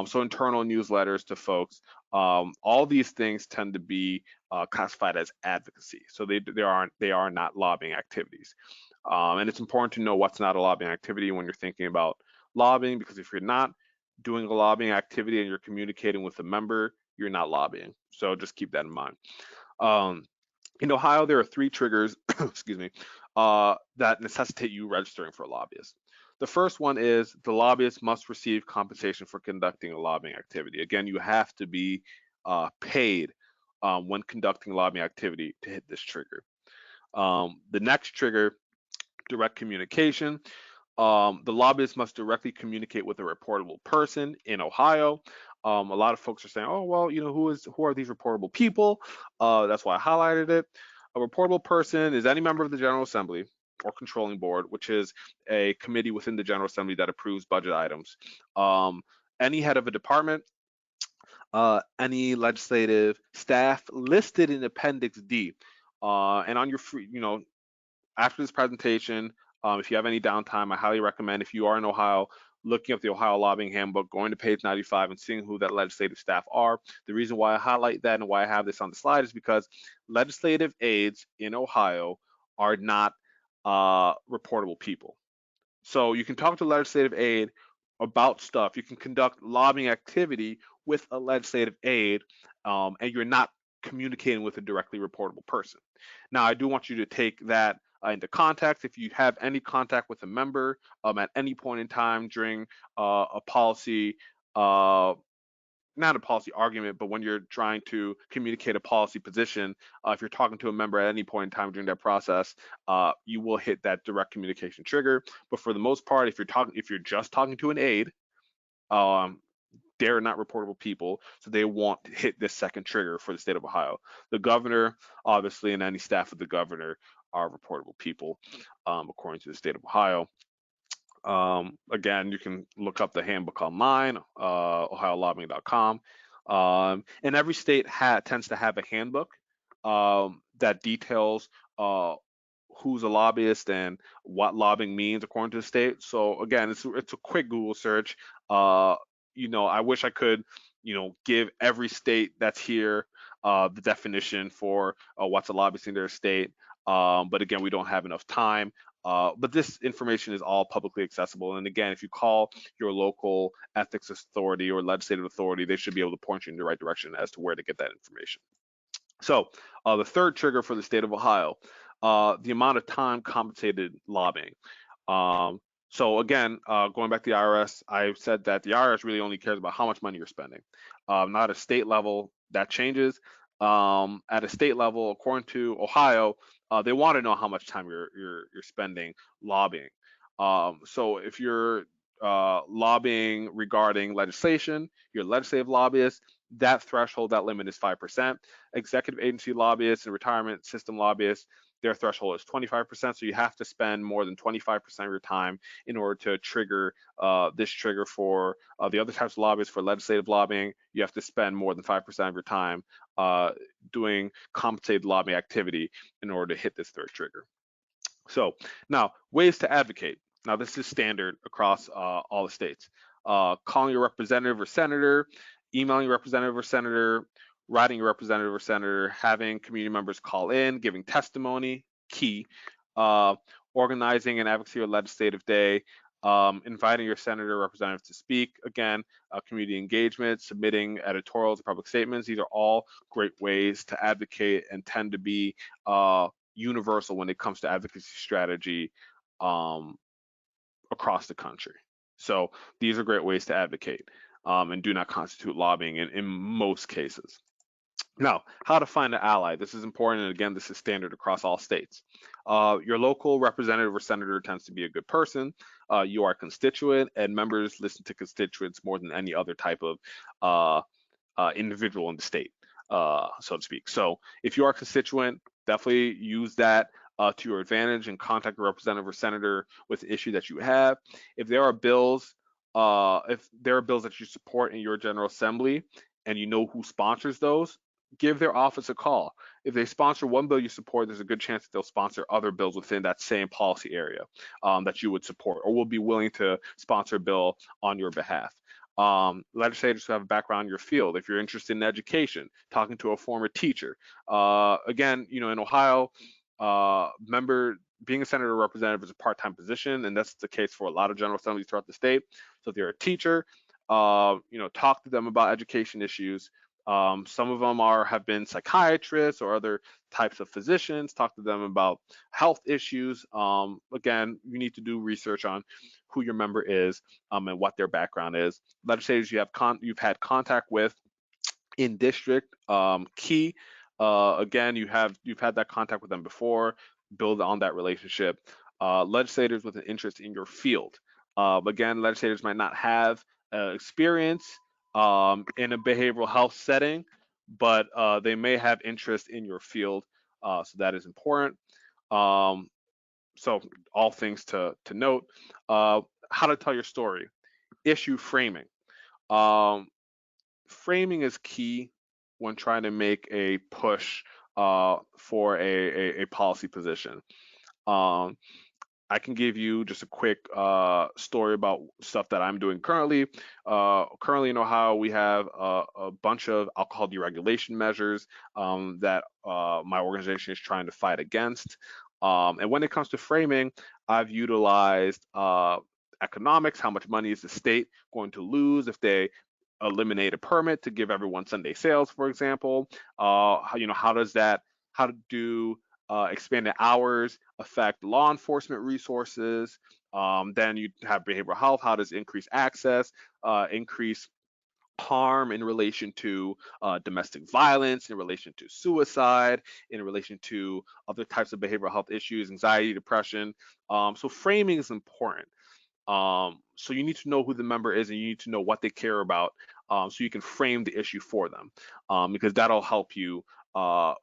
So internal newsletters to folks. All these things tend to be classified as advocacy. So they are not lobbying activities. And it's important to know what's not a lobbying activity when you're thinking about lobbying, because if you're not doing a lobbying activity and you're communicating with a member, you're not lobbying. So just keep that in mind. Um, in Ohio, there are three triggers, excuse me, that necessitate you registering for a lobbyist. The first one is the lobbyist must receive compensation for conducting a lobbying activity. Again, you have to be paid when conducting lobbying activity to hit this trigger. The next trigger, direct communication. The lobbyist must directly communicate with a reportable person in Ohio. A lot of folks are saying, "Oh, well, who are these reportable people?" That's why I highlighted it. A reportable person is any member of the General Assembly or Controlling Board, which is a committee within the General Assembly that approves budget items. Any head of a department, any legislative staff listed in Appendix D, and on your free, after this presentation, if you have any downtime, I highly recommend, if you are in Ohio, looking up the Ohio Lobbying Handbook, going to page 95 and seeing who that legislative staff are. The reason why I highlight that and why I have this on the slide is because legislative aides in Ohio are not reportable people. So you can talk to a legislative aide about stuff. You can conduct lobbying activity with a legislative aide, and you're not communicating with a directly reportable person. Now, I do want you to take that into context. If you have any contact with a member at any point in time during a policy, not a policy argument, but when you're trying to communicate a policy position, if you're talking to a member at any point in time during that process, you will hit that direct communication trigger. But for the most part, if you're just talking to an aide, um, they're not reportable people, so they won't hit this second trigger for the state of Ohio. The governor, obviously, and any staff of the governor are reportable people, according to the state of Ohio. Again, you can look up the handbook online, ohiolobbying.com. And every state tends to have a handbook that details who's a lobbyist and what lobbying means according to the state. So again, it's a quick Google search. I wish I could, give every state that's here the definition for what's a lobbyist in their state. But again, we don't have enough time. But this information is all publicly accessible. And again, if you call your local ethics authority or legislative authority, they should be able to point you in the right direction as to where to get that information. So the third trigger for the state of Ohio, the amount of time compensated lobbying. So again, going back to the IRS, I've said that the IRS really only cares about how much money you're spending. Not at a state level, that changes. At a state level, according to Ohio, they want to know how much time you're spending lobbying. So if you're lobbying regarding legislation, you're a legislative lobbyist, that threshold, that limit is 5%. Executive agency lobbyists and retirement system lobbyists, their threshold is 25%. So you have to spend more than 25% of your time in order to trigger this trigger for the other types of lobbyists. For legislative lobbying, you have to spend more than 5% of your time doing compensated lobbying activity in order to hit this third trigger. So now, ways to advocate. Now, this is standard across all the states. Calling your representative or senator, emailing your representative or senator, writing your representative or senator, having community members call in, giving testimony, key. Organizing an advocacy or legislative day, inviting your senator or representative to speak, again, community engagement, submitting editorials, public statements. These are all great ways to advocate and tend to be universal when it comes to advocacy strategy across the country. So these are great ways to advocate and do not constitute lobbying in most cases. Now, how to find an ally. This is important, and again, this is standard across all states. Your local representative or senator tends to be a good person. You are constituent, and members listen to constituents more than any other type of individual in the state, so to speak. So if you are a constituent, definitely use that to your advantage and contact a representative or senator with the issue that you have. If there are bills, that you support in your General Assembly and you know who sponsors those, give their office a call. If they sponsor one bill you support, there's a good chance that they'll sponsor other bills within that same policy area that you would support, or will be willing to sponsor a bill on your behalf. Legislators who have a background in your field. If you're interested in education, talking to a former teacher. Again, in Ohio, member being a senator or representative is a part-time position, and that's the case for a lot of general assemblies throughout the state. So if you're a teacher, talk to them about education issues. Some of them have been psychiatrists or other types of physicians. Talk to them about health issues. Again, you need to do research on who your member is and what their background is. Legislators you've had contact with in district, key. Again, you've had that contact with them before. Build on that relationship. Legislators with an interest in your field. Again, legislators might not have experience in a behavioral health setting, but they may have interest in your field, so that is important. Um, so all things to note. How to tell your story. Issue framing. Um, Framing is key when trying to make a push for a policy position. Um, I can give you just a quick story about stuff that I'm doing currently. Currently in Ohio, we have a bunch of alcohol deregulation measures that my organization is trying to fight against. And when it comes to framing, I've utilized economics. How much money is the state going to lose if they eliminate a permit to give everyone Sunday sales, for example? How does that? How to do expanded hours affect law enforcement resources? Then you have behavioral health. How does increased access increase harm in relation to domestic violence, in relation to suicide, in relation to other types of behavioral health issues, anxiety, depression? So framing is important. So you need to know who the member is and you need to know what they care about so you can frame the issue for them because that'll help you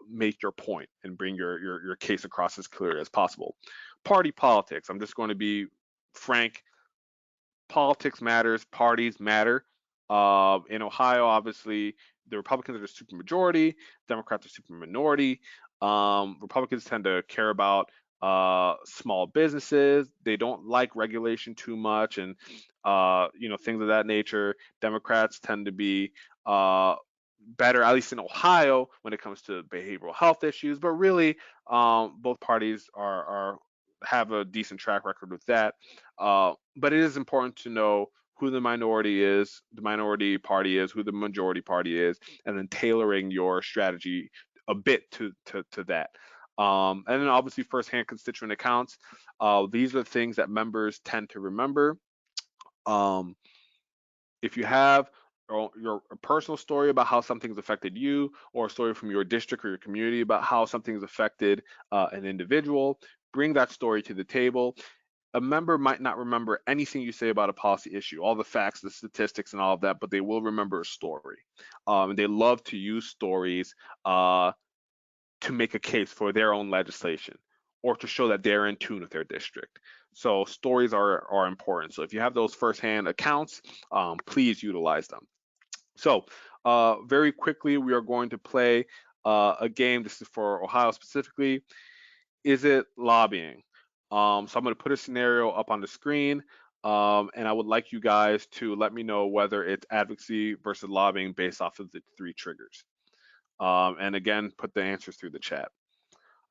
make your point and bring your case across as clear as possible. Party politics. I'm just going to be frank. Politics matters. Parties matter. In Ohio, obviously, the Republicans are the super majority. Democrats are super minority. Republicans tend to care about small businesses. They don't like regulation too much, and things of that nature. Democrats tend to be better, at least in Ohio, when it comes to behavioral health issues. But really, both parties are have a decent track record with that. But it is important to know who the minority party is, who the majority party is, and then tailoring your strategy a bit to that. And then obviously firsthand constituent accounts. These are things that members tend to remember. Um, if you have your a personal story about how something's affected you, or a story from your district or your community about how something's affected an individual, bring that story to the table. A member might not remember anything you say about a policy issue, all the facts, the statistics, and all of that, but they will remember a story. And they love to use stories to make a case for their own legislation or to show that they're in tune with their district. So stories are important. So if you have those firsthand accounts, please utilize them. So very quickly, we are going to play a game. This is for Ohio specifically. Is it lobbying? So I'm going to put a scenario up on the screen, and I would like you guys to let me know whether it's advocacy versus lobbying based off of the three triggers. And again, put the answers through the chat.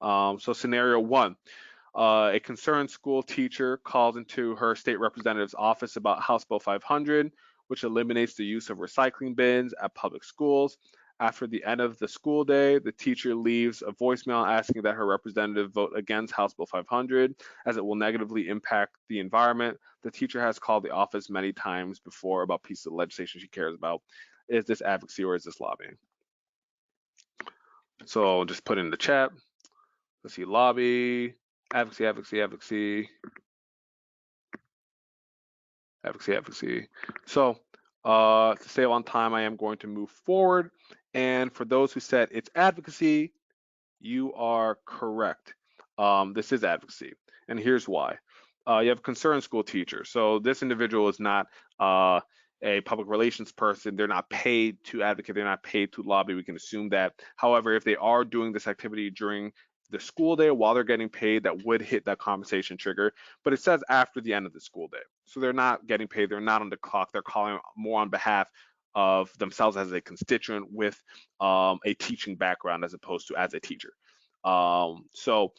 So scenario one, a concerned school teacher calls into her state representative's office about House Bill 500, which eliminates the use of recycling bins at public schools. After the end of the school day, the teacher leaves a voicemail asking that her representative vote against House Bill 500 as it will negatively impact the environment. The teacher has called the office many times before about pieces of legislation she cares about. Is this advocacy or is this lobbying? So I'll just put in the chat. Let's see, lobby, advocacy, advocacy. So to save on time, I am going to move forward. And for those who said it's advocacy, you are correct. This is advocacy. And here's why. You have a concerned school teacher. So this individual is not a public relations person, they're not paid to advocate, they're not paid to lobby. We can assume that. However, if they are doing this activity during the school day while they're getting paid, that would hit that compensation trigger. But it says after the end of the school day. So they're not getting paid, they're not on the clock, they're calling more on behalf of themselves as a constituent with a teaching background as opposed to as a teacher. So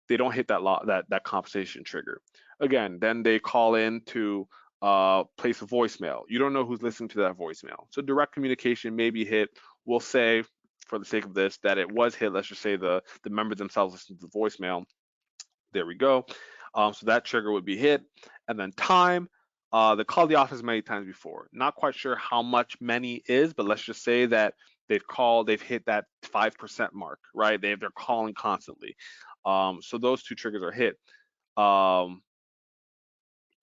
they don't hit that compensation trigger. Again, then they call in to place a voicemail. You don't know who's listening to that voicemail. So direct communication may be hit. We'll say, for the sake of this, that it was hit. Let's just say the members themselves listened to the voicemail. There we go. So that trigger would be hit. And then time. They called the office many times before. Not quite sure how much many is, but let's just say that they've hit that 5% mark, right? They're calling constantly. So those two triggers are hit. Um,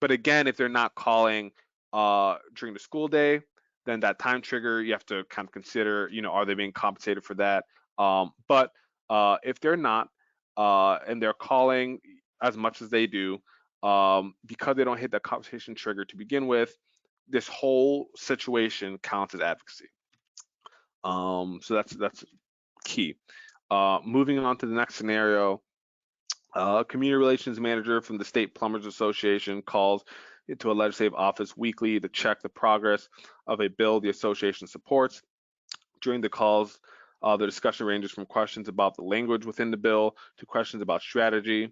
but again, if they're not calling during the school day, then that time trigger, you have to kind of consider, are they being compensated for that? But if they're not, and they're calling as much as they do, because they don't hit that compensation trigger to begin with, this whole situation counts as advocacy. So that's key. Moving on to the next scenario, a community relations manager from the State Plumbers Association calls into a legislative office weekly to check the progress of a bill the association supports. During the calls, the discussion ranges from questions about the language within the bill to questions about strategy.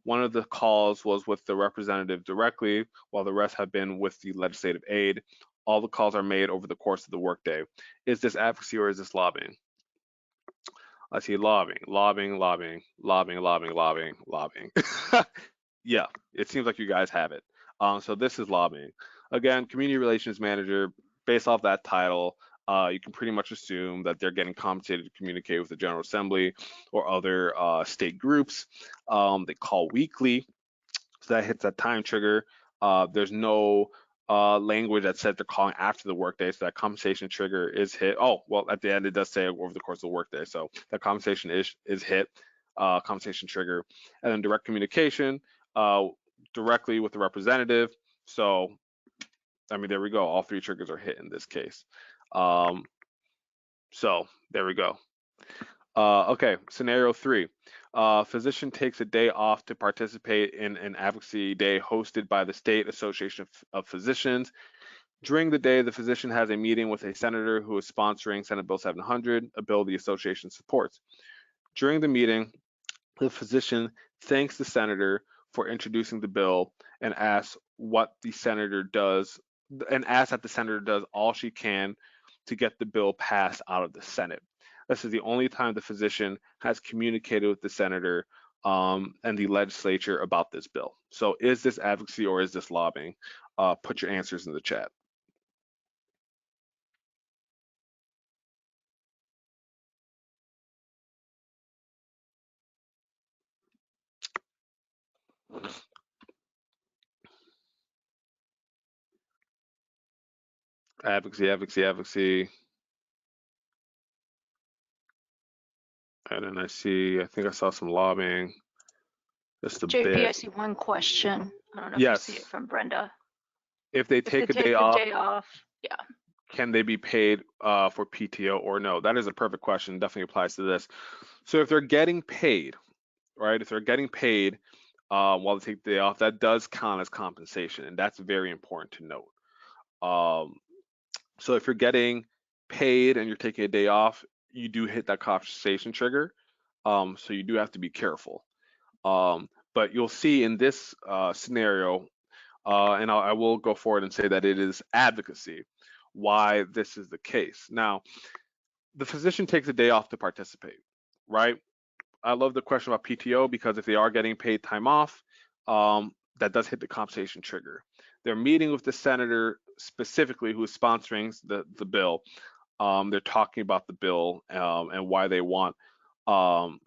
One of the calls was with the representative directly, while the rest have been with the legislative aide. All the calls are made over the course of the workday. Is this advocacy or is this lobbying? I see lobbying, lobbying, lobbying, lobbying, lobbying, lobbying, lobbying. Yeah, it seems like you guys have it. So this is lobbying. Again, community relations manager, based off that title, you can pretty much assume that they're getting compensated to communicate with the General Assembly or other state groups. They call weekly, so that hits that time trigger. There's no language that said they're calling after the workday, so that compensation trigger is hit. Oh, well, at the end it does say over the course of the workday, so that compensation is hit, compensation trigger, and then direct communication directly with the representative. So, I mean, there we go. All three triggers are hit in this case. So there we go. Okay, scenario 3. Physician takes a day off to participate in an advocacy day hosted by the State Association of Physicians. During the day, the physician has a meeting with a senator who is sponsoring Senate Bill 700, a bill the association supports. During the meeting, the physician thanks the senator for introducing the bill and asks that the senator does all she can to get the bill passed out of the Senate. This is the only time the physician has communicated with the senator and the legislature about this bill. So is this advocacy or is this lobbying? Put your answers in the chat. Advocacy, advocacy, advocacy. And then I think I saw some lobbying. Just a JP, bit. I see one question. I don't know if you see it Yes. from Brenda. If they If they take a day take the off, day off, yeah. can they be paid for PTO or no? That is a perfect question. Definitely applies to this. So if they're getting paid, right? If they're getting paid while they take the day off, that does count as compensation, and that's very important to note. Um, so if you're getting paid and you're taking a day off, you do hit that compensation trigger. So you do have to be careful. But you'll see in this scenario, and I will go forward and say that it is advocacy why this is the case. Now, the physician takes a day off to participate, right? I love the question about PTO because if they are getting paid time off, that does hit the compensation trigger. They're meeting with the senator specifically who is sponsoring the bill. They're talking about the bill and why they want um,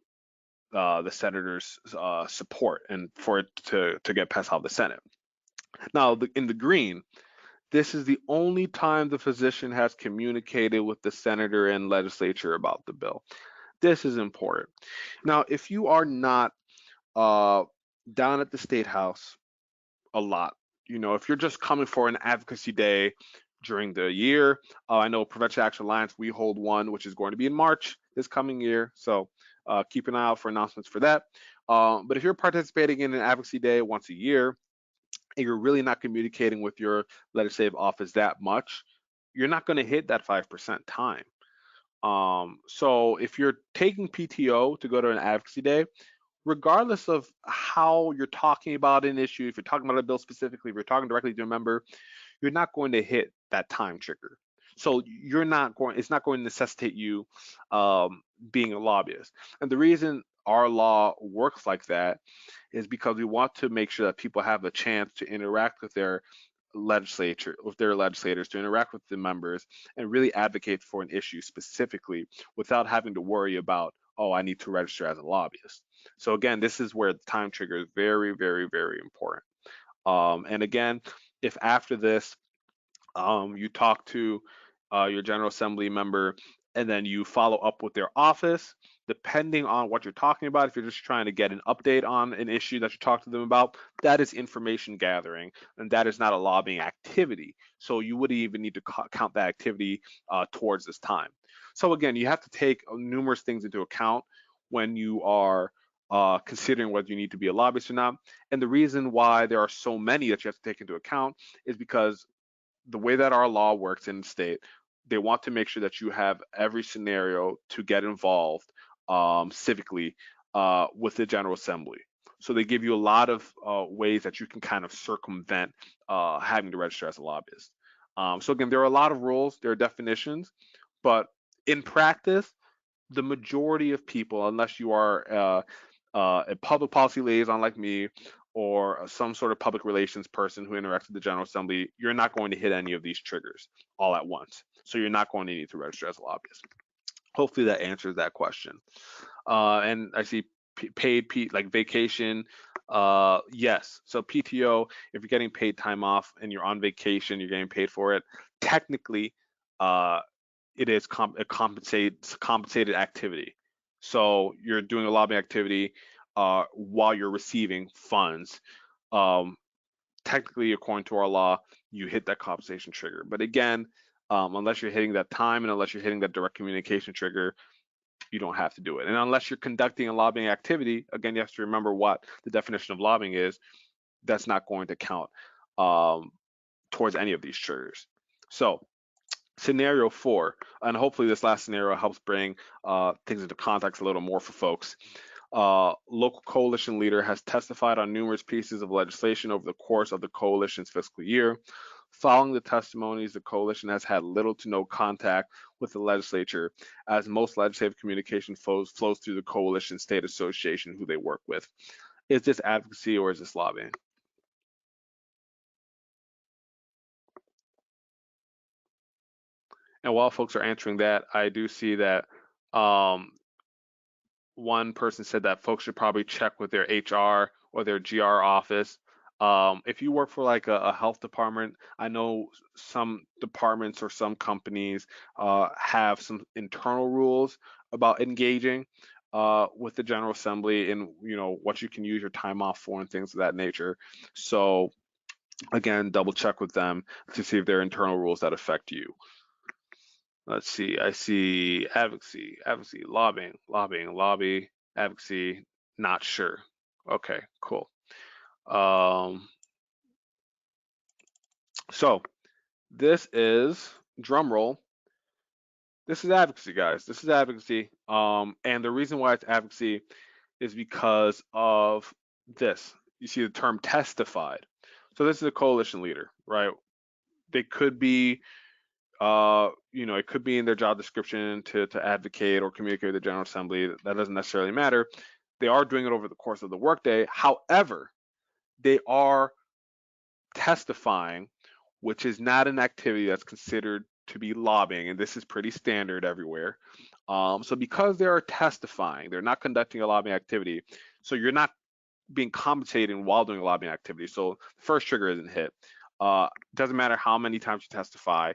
the senator's support and for it to get passed out of the Senate. Now, in the green, this is the only time the physician has communicated with the senator and legislature about the bill. This is important. Now, if you are not uh, down at the State House a lot, if you're just coming for an advocacy day during the year. I know Prevention Action Alliance, we hold one, which is going to be in March this coming year. So keep an eye out for announcements for that. But if you're participating in an advocacy day once a year and you're really not communicating with your legislative office that much, you're not going to hit that 5% time. So if you're taking PTO to go to an advocacy day, regardless of how you're talking about an issue, if you're talking about a bill specifically, if you're talking directly to a member, you're not going to hit that time trigger. So you're not going, it's not going to necessitate you being a lobbyist. And the reason our law works like that is because we want to make sure that people have a chance to interact with their legislature, with their legislators, to interact with the members and really advocate for an issue specifically without having to worry about, oh, I need to register as a lobbyist. So again, this is where the time trigger is very, very, very important. And again, if after this you talk to your General Assembly member, and then you follow up with their office, depending on what you're talking about. If you're just trying to get an update on an issue that you talk to them about, that is information gathering, and that is not a lobbying activity. So you wouldn't even need to count that activity towards this time. So again, you have to take numerous things into account when you are considering whether you need to be a lobbyist or not. And the reason why there are so many that you have to take into account is because the way that our law works in the state, they want to make sure that you have every scenario to get involved civically with the General Assembly. So they give you a lot of ways that you can kind of circumvent having to register as a lobbyist. So again, there are a lot of rules, there are definitions, but in practice, the majority of people, unless you are a public policy liaison like me, or some sort of public relations person who interacts with the General Assembly, you're not going to hit any of these triggers all at once. So you're not going to need to register as a lobbyist. Hopefully that answers that question. And I see paid like vacation. Yes. So PTO, if you're getting paid time off and you're on vacation, you're getting paid for it. Technically, uh, it is a compensated activity. So you're doing a lobbying activity while you're receiving funds. Um, Technically, according to our law, you hit that compensation trigger. But again, unless you're hitting that time and unless you're hitting that direct communication trigger, you don't have to do it. And unless you're conducting a lobbying activity, again, you have to remember what the definition of lobbying is. That's not going to count um, towards any of these triggers. So scenario 4, and hopefully this last scenario helps bring things into context a little more for folks. Local coalition leader has testified on numerous pieces of legislation over the course of the coalition's fiscal year. Following the testimonies, the coalition has had little to no contact with the legislature, as most legislative communication flows through the coalition state association who they work with. Is this advocacy or is this lobbying? And while folks are answering that, I do see that um, one person said that folks should probably check with their HR or their GR office. If you work for like a health department, I know some departments or some companies have some internal rules about engaging with the General Assembly and what you can use your time off for and things of that nature. So again, double check with them to see if there are internal rules that affect you. Let's see. I see advocacy, lobby, advocacy, not sure. Okay, cool. Um, so this is drum roll. This is advocacy, guys. This is advocacy. And the reason why it's advocacy is because of this. You see the term testified. So this is a coalition leader, right? They could be it could be in their job description to advocate or communicate with the General Assembly. That doesn't necessarily matter. They are doing it over the course of the workday. However, they are testifying, which is not an activity that's considered to be lobbying, and this is pretty standard everywhere. So because they are testifying, they're not conducting a lobbying activity. So you're not being compensated while doing a lobbying activity. So the first trigger isn't hit. Doesn't matter how many times you testify.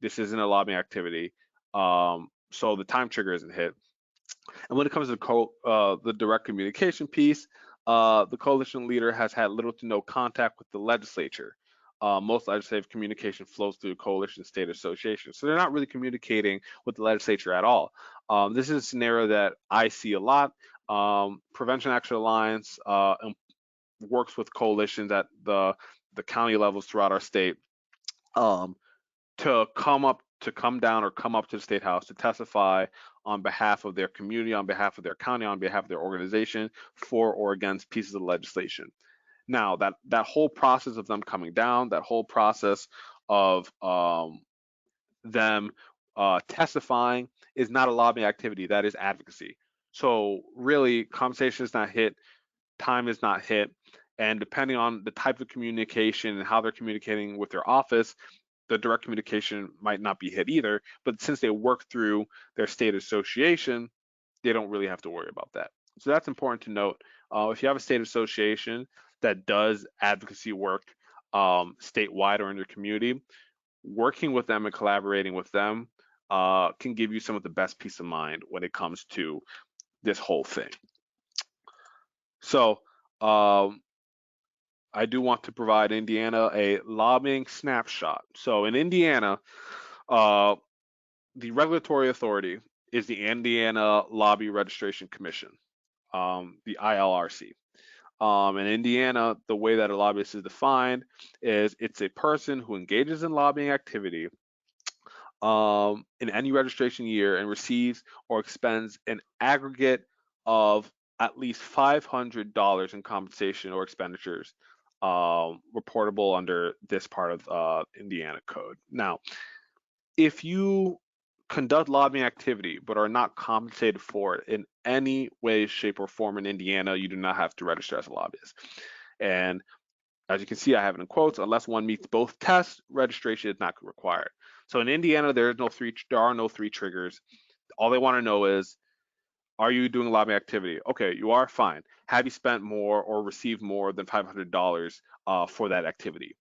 This isn't a lobbying activity. So the time trigger isn't hit. And when it comes to the direct communication piece, the coalition leader has had little to no contact with the legislature. most legislative communication flows through coalition state associations. So they're not really communicating with the legislature at all. This is a scenario that I see a lot. Prevention Action Alliance works with coalitions at the county levels throughout our state um, to come down or come up to the state house to testify on behalf of their community, on behalf of their county, on behalf of their organization, for or against pieces of legislation. Now that whole process of them coming down, that whole process of them testifying is not a lobbying activity. That is advocacy. So really, conversation is not hit, time is not hit, and depending on the type of communication and how they're communicating with their office, the direct communication might not be hit either. But since they work through their state association, they don't really have to worry about that. So that's important to note. If you have a state association that does advocacy work statewide or in your community, working with them and collaborating with them can give you some of the best peace of mind when it comes to this whole thing. So I do want to provide Indiana a lobbying snapshot. So in Indiana, uh, the regulatory authority is the Indiana Lobby Registration Commission, the ILRC. In Indiana, the way that a lobbyist is defined is it's a person who engages in lobbying activity in any registration year and receives or expends an aggregate of at least $500 in compensation or expenditures reportable under this part of Indiana code. Now, if you conduct lobbying activity but are not compensated for it in any way, shape, or form in Indiana, you do not have to register as a lobbyist. And as you can see, I have it in quotes, unless one meets both tests, registration is not required. So in Indiana, there are no three triggers. All they want to know is, are you doing lobbying activity? Okay, you are, fine. Have you spent more or received more than $500 for that activity?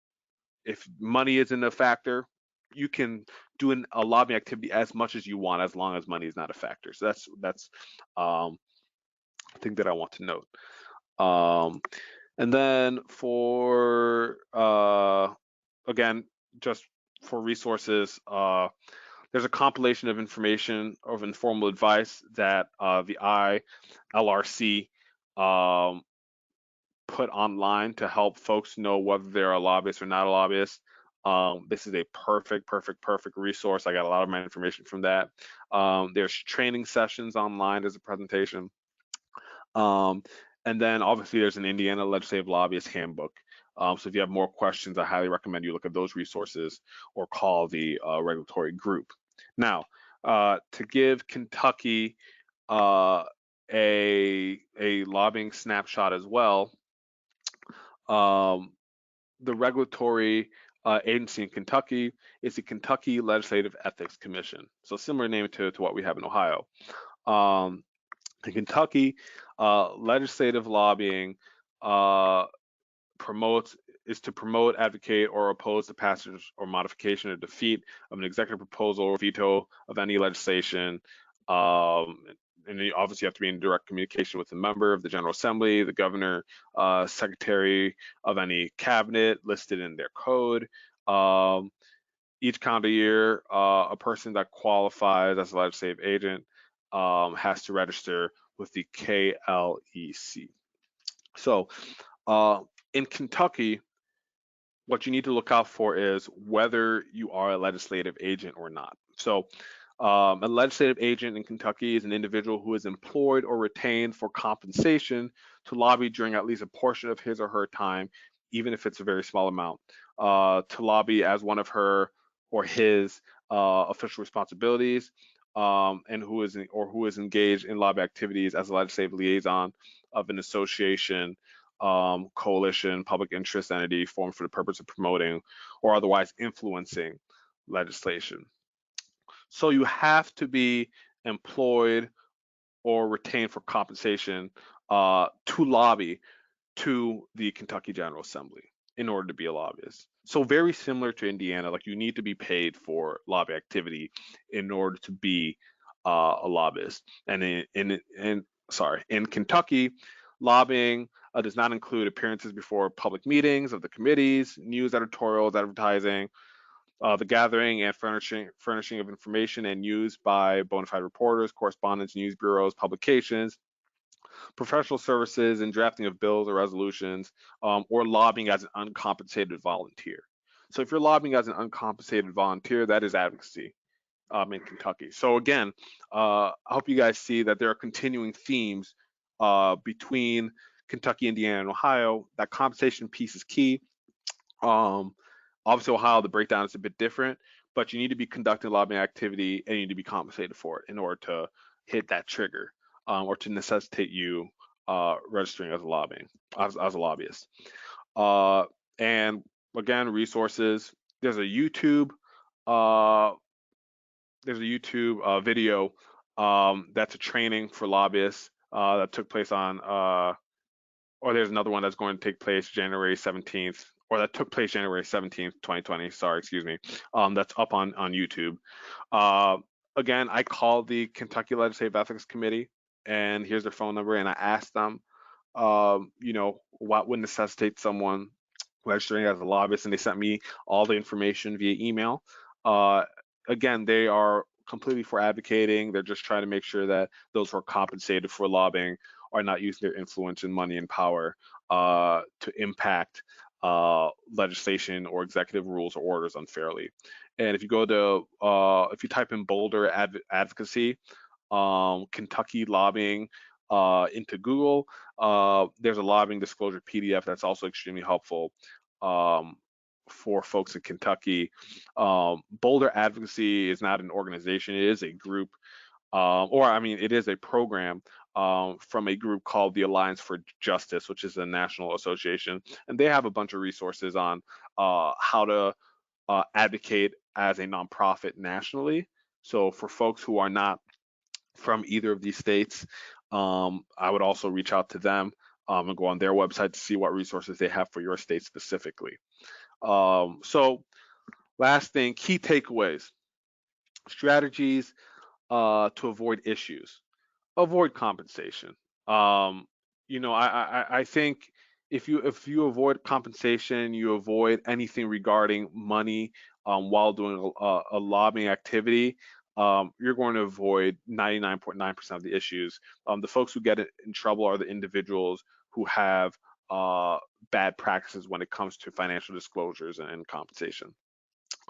If money isn't a factor, you can do a lobbying activity as much as you want, as long as money is not a factor. So that's a thing that I want to note. And then for again, just for resources, there's a compilation of information of informal advice that the ILRC put online to help folks know whether they're a lobbyist or not a lobbyist. This is a perfect resource. I got a lot of my information from that. There's training sessions online as a presentation. Um, and then obviously there's an Indiana Legislative Lobbyist Handbook. So if you have more questions, I highly recommend you look at those resources or call the regulatory group. Now, to give Kentucky a lobbying snapshot as well, the regulatory agency in Kentucky is the Kentucky Legislative Ethics Commission. So similar name to what we have in Ohio. In Kentucky, legislative lobbying is to promote, advocate, or oppose the passage or modification or defeat of an executive proposal or veto of any legislation. And you obviously have to be in direct communication with the member of the General Assembly, the governor, secretary of any cabinet listed in their code. Each calendar year, a person that qualifies as a legislative agent has to register with the KLEC. So in Kentucky, what you need to look out for is whether you are a legislative agent or not. So a legislative agent in Kentucky is an individual who is employed or retained for compensation to lobby during at least a portion of his or her time, even if it's a very small amount, to lobby as one of her or his official responsibilities, and who is engaged in lobby activities as a legislative liaison of an association, coalition, public interest entity formed for the purpose of promoting or otherwise influencing legislation. So you have to be employed or retained for compensation to lobby to the Kentucky General Assembly in order to be a lobbyist. So very similar to Indiana, like you need to be paid for lobby activity in order to be a lobbyist. And in Kentucky, Lobbying does not include appearances before public meetings of the committees, news editorials, advertising, the gathering and furnishing of information and news by bona fide reporters, correspondents, news bureaus, publications, professional services, and drafting of bills or resolutions, or lobbying as an uncompensated volunteer. So if you're lobbying as an uncompensated volunteer, that is advocacy in Kentucky. So again, I hope you guys see that there are continuing themes between Kentucky, Indiana, and Ohio. That compensation piece is key. Um, Obviously, Ohio, the breakdown is a bit different, but you need to be conducting lobbying activity and you need to be compensated for it in order to hit that trigger or to necessitate you registering as a lobbying as a lobbyist. Uh, and again, resources. There's a YouTube uh, video that's a training for lobbyists that took place on or there's another one that's going to take place January 17th, or that took place January 17th, 2020. Sorry, excuse me. That's up on YouTube. Uh, Again, I called the Kentucky Legislative Ethics Committee, and here's their phone number, and I asked them, what would necessitate someone registering as a lobbyist, and they sent me all the information via email. Uh, Again, they are completely for advocating. They're just trying to make sure that those who are compensated for lobbying are not using their influence and money and power to impact legislation or executive rules or orders unfairly. And if you go to, if you type in Boulder Advocacy, Kentucky lobbying into Google, there's a lobbying disclosure PDF that's also extremely helpful um, for folks in Kentucky. Boulder Advocacy is not an organization; it is a group, or I mean, it is a program from a group called the Alliance for Justice, which is a national association, and they have a bunch of resources on how to advocate as a nonprofit nationally. So for folks who are not from either of these states, I would also reach out to them and go on their website to see what resources they have for your state specifically. So last thing, key takeaways, strategies to avoid issues. Avoid compensation. Um, I think if you avoid compensation, you avoid anything regarding money while doing a lobbying activity. You're going to avoid 99.9% of the issues. The folks who get in trouble are the individuals who have uh, bad practices when it comes to financial disclosures and compensation.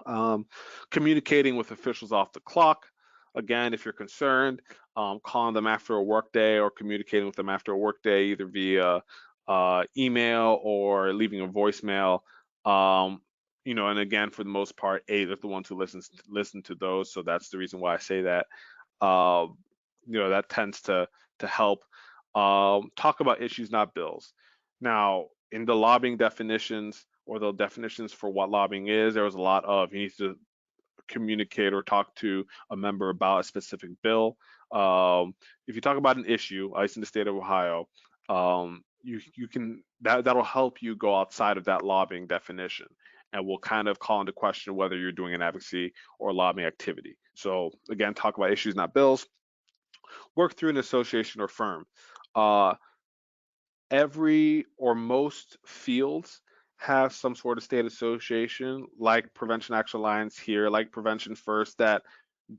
Um, Communicating with officials off the clock. Again, if you're concerned, calling them after a workday or communicating with them after a workday, either via email or leaving a voicemail. Um, and again, for the most part, A is the ones who listen to those, so that's the reason why I say that. Uh, that tends to help. Talk about issues, not bills. Now, in the lobbying definitions or the definitions for what lobbying is, there was a lot of you need to communicate or talk to a member about a specific bill. If you talk about an issue, at least in the state of Ohio, you can that'll help you go outside of that lobbying definition, and will kind of call into question whether you're doing an advocacy or lobbying activity. So again, talk about issues, not bills. Work through an association or firm. Uh, every or most fields have some sort of state association, like Prevention Action Alliance here, like Prevention First, that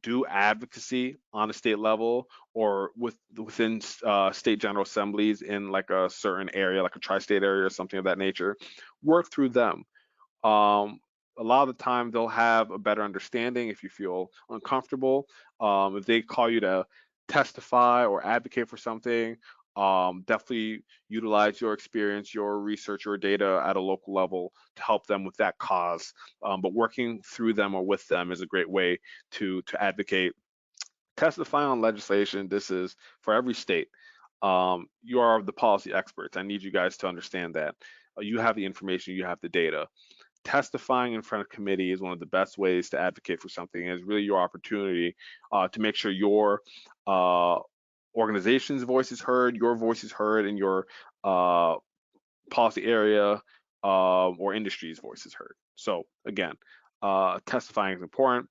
do advocacy on a state level or within state general assemblies in like a certain area, like a tri-state area or something of that nature. Work through them. um, a lot of the time they'll have a better understanding if you feel uncomfortable. If they call you to testify or advocate for something, definitely utilize your experience, your research, your data at a local level to help them with that cause. But working through them or with them is a great way to advocate. Testify on legislation. This is for every state. You are the policy experts. I need you guys to understand that. You have the information, you have the data. Testifying in front of committee is one of the best ways to advocate for something. It's really your opportunity to make sure your uh, organization's voice is heard, your voice is heard, and your uh, policy area or industry's voice is heard. So again, testifying is important.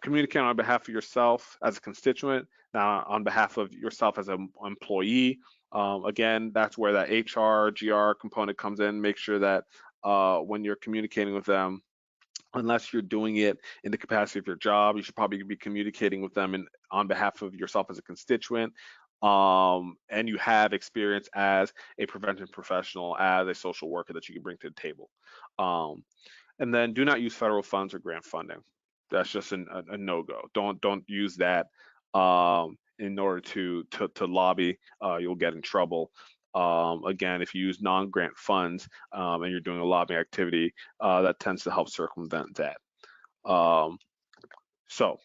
Communicate on behalf of yourself as a constituent, now on behalf of yourself as an employee Again, that's where that HR, GR component comes in. Make sure that when you're communicating with them, unless you're doing it in the capacity of your job, you should probably be communicating with them on behalf of yourself as a constituent. And you have experience as a prevention professional, as a social worker that you can bring to the table. Um, and then do not use federal funds or grant funding. That's just a no-go. Don't use that in order to lobby. You'll get in trouble. Again, if you use non-grant funds and you're doing a lobbying activity, that tends to help circumvent that. So,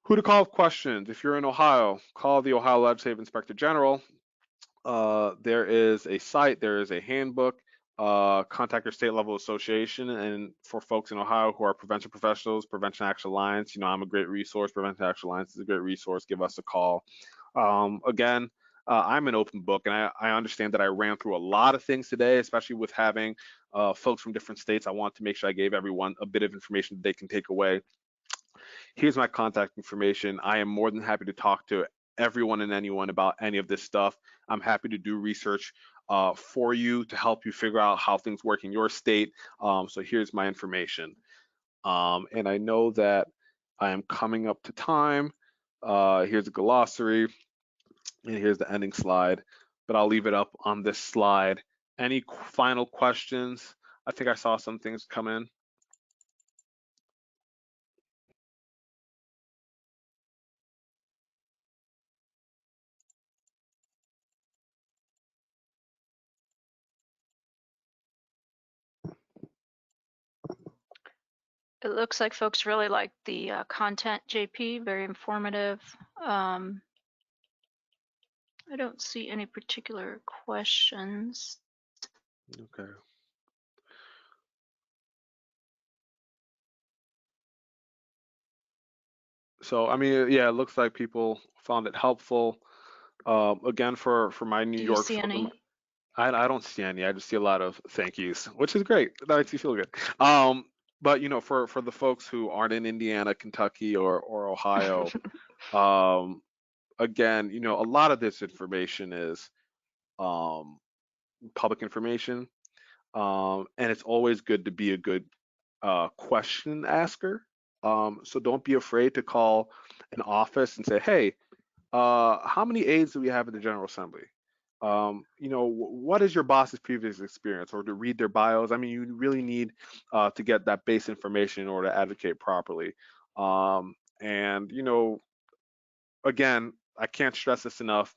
who to call with questions? If you're in Ohio, call the Ohio Legislative Inspector General. There is a site, there is a handbook. Contact your state level association. And for folks in Ohio who are prevention professionals, Prevention Action Alliance, I'm a great resource. Prevention Action Alliance is a great resource. Give us a call. Again, I'm an open book, and I understand that I ran through a lot of things today, especially with having folks from different states. I want to make sure I gave everyone a bit of information that they can take away. Here's my contact information. I am more than happy to talk to everyone and anyone about any of this stuff. I'm happy to do research for you to help you figure out how things work in your state. So here's my information. And I know that I am coming up to time. Here's a glossary, and here's the ending slide, but I'll leave it up on this slide. Any final questions? I think I saw some things come in. It looks like folks really like the content, JP, very informative. I don't see any particular questions. Okay. So, I mean, yeah, it looks like people found it helpful. Again, for my New Do you York, see any? I don't see any. I just see a lot of thank yous, which is great. That makes you feel good. Um, but for the folks who aren't in Indiana, Kentucky, or Ohio, um, again, a lot of this information is um, public information, and it's always good to be a good question asker. So don't be afraid to call an office and say, hey, how many aides do we have in the General Assembly? What is your boss's previous experience, or to read their bios? I mean, you really need to get that base information in order to advocate properly. And again, I can't stress this enough.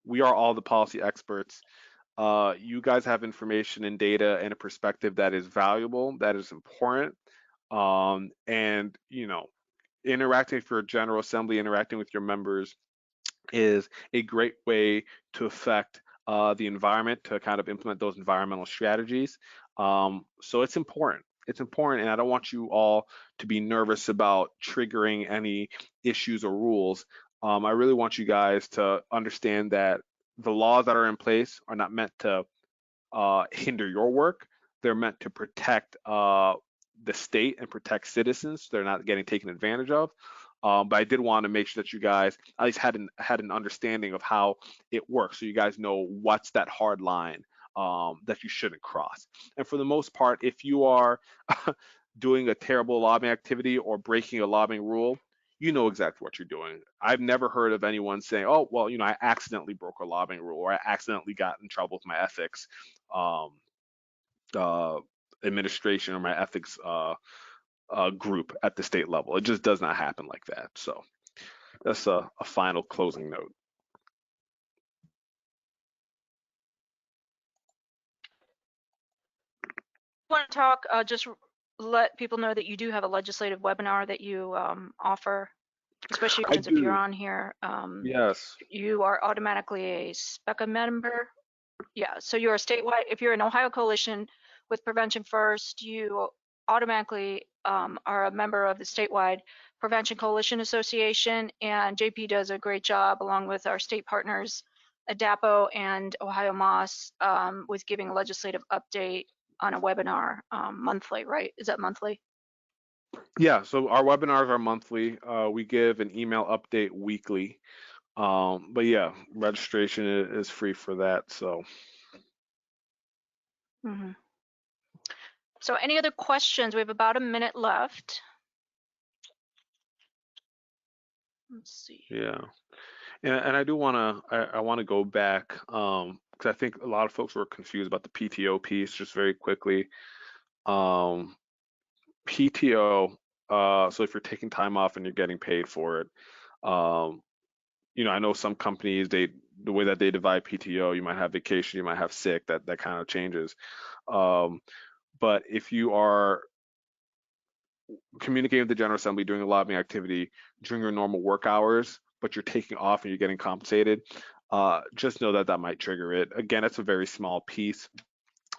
We are all the policy experts. You guys have information and data and a perspective that is valuable, that is important. And interacting with your General Assembly, interacting with your members is a great way to affect the environment, to kind of implement those environmental strategies. So it's important. It's important, and I don't want you all to be nervous about triggering any issues or rules. I really want you guys to understand that the laws that are in place are not meant to hinder your work. They're meant to protect the state and protect citizens. So they're not getting taken advantage of. But I did want to make sure that you guys at least had an understanding of how it works, so you guys know what's that hard line that you shouldn't cross. And for the most part, if you are doing a terrible lobbying activity or breaking a lobbying rule, you know exactly what you're doing. I've never heard of anyone saying, "Oh, well, I accidentally broke a lobbying rule, or I accidentally got in trouble with my ethics um, uh, administration or my ethics group at the state level." It just does not happen like that. So that's a final closing note. Want to talk, just let people know that you do have a legislative webinar that you offer, especially I if you're do. on here. Yes. You are automatically a SPECA member. Yeah, so you're a statewide, if you're an Ohio coalition with Prevention First, you automatically are a member of the statewide Prevention Coalition Association, and JP does a great job along with our state partners, ADAPO and Ohio Moss, with giving a legislative update on a webinar monthly, right? Is that monthly? Yeah. So our webinars are monthly. We give an email update weekly. But yeah, registration is free for that. So Mhm. So any other questions? We have about a minute left. Let's see. yeah, and I do I want to go back because I think a lot of folks were confused about the PTO piece. Just very quickly, um, PTO. So if you're taking time off and you're getting paid for it, um, I know some companies the way that they divide PTO, you might have vacation, you might have sick, that kind of changes. Um, but if you are communicating with the General Assembly, doing a lobbying activity during your normal work hours, but you're taking off and you're getting compensated, just know that that might trigger it. Again, it's a very small piece.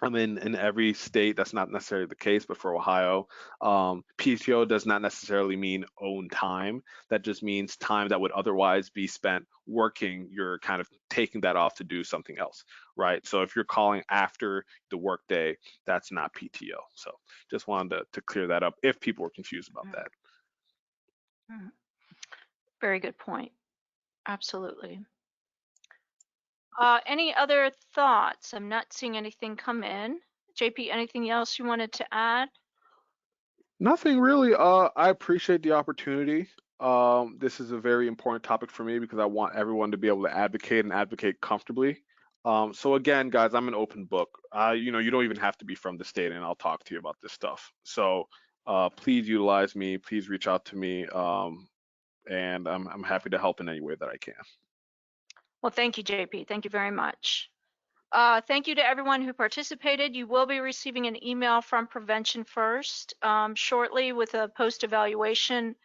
I mean, in every state, that's not necessarily the case, but for Ohio, PTO does not necessarily mean own time. That just means time that would otherwise be spent working. You're kind of taking that off to do something else, right? So if you're calling after the workday, that's not PTO. So just wanted to clear that up if people were confused about Mhm. that. Mhm. Very good point. Absolutely. Any other thoughts? I'm not seeing anything come in. JP, anything else you wanted to add? Nothing really. I appreciate the opportunity. This is a very important topic for me because I want everyone to be able to advocate and advocate comfortably. So again, guys, I'm an open book. You don't even have to be from the state, and I'll talk to you about this stuff. So please utilize me. Please reach out to me, and I'm happy to help in any way that I can. Well, thank you, JP. Thank you very much. Thank you to everyone who participated. You will be receiving an email from Prevention First shortly with a post-evaluation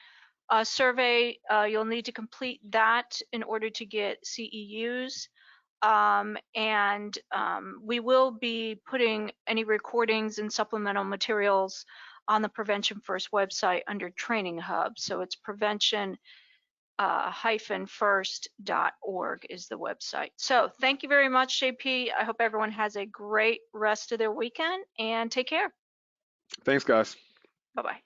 survey. You'll need to complete that in order to get CEUs. And we will be putting any recordings and supplemental materials on the Prevention First website under Training Hub. So it's prevention first.org is the website. So thank you very much, JP. I hope everyone has a great rest of their weekend and take care. Thanks, guys. Bye-bye.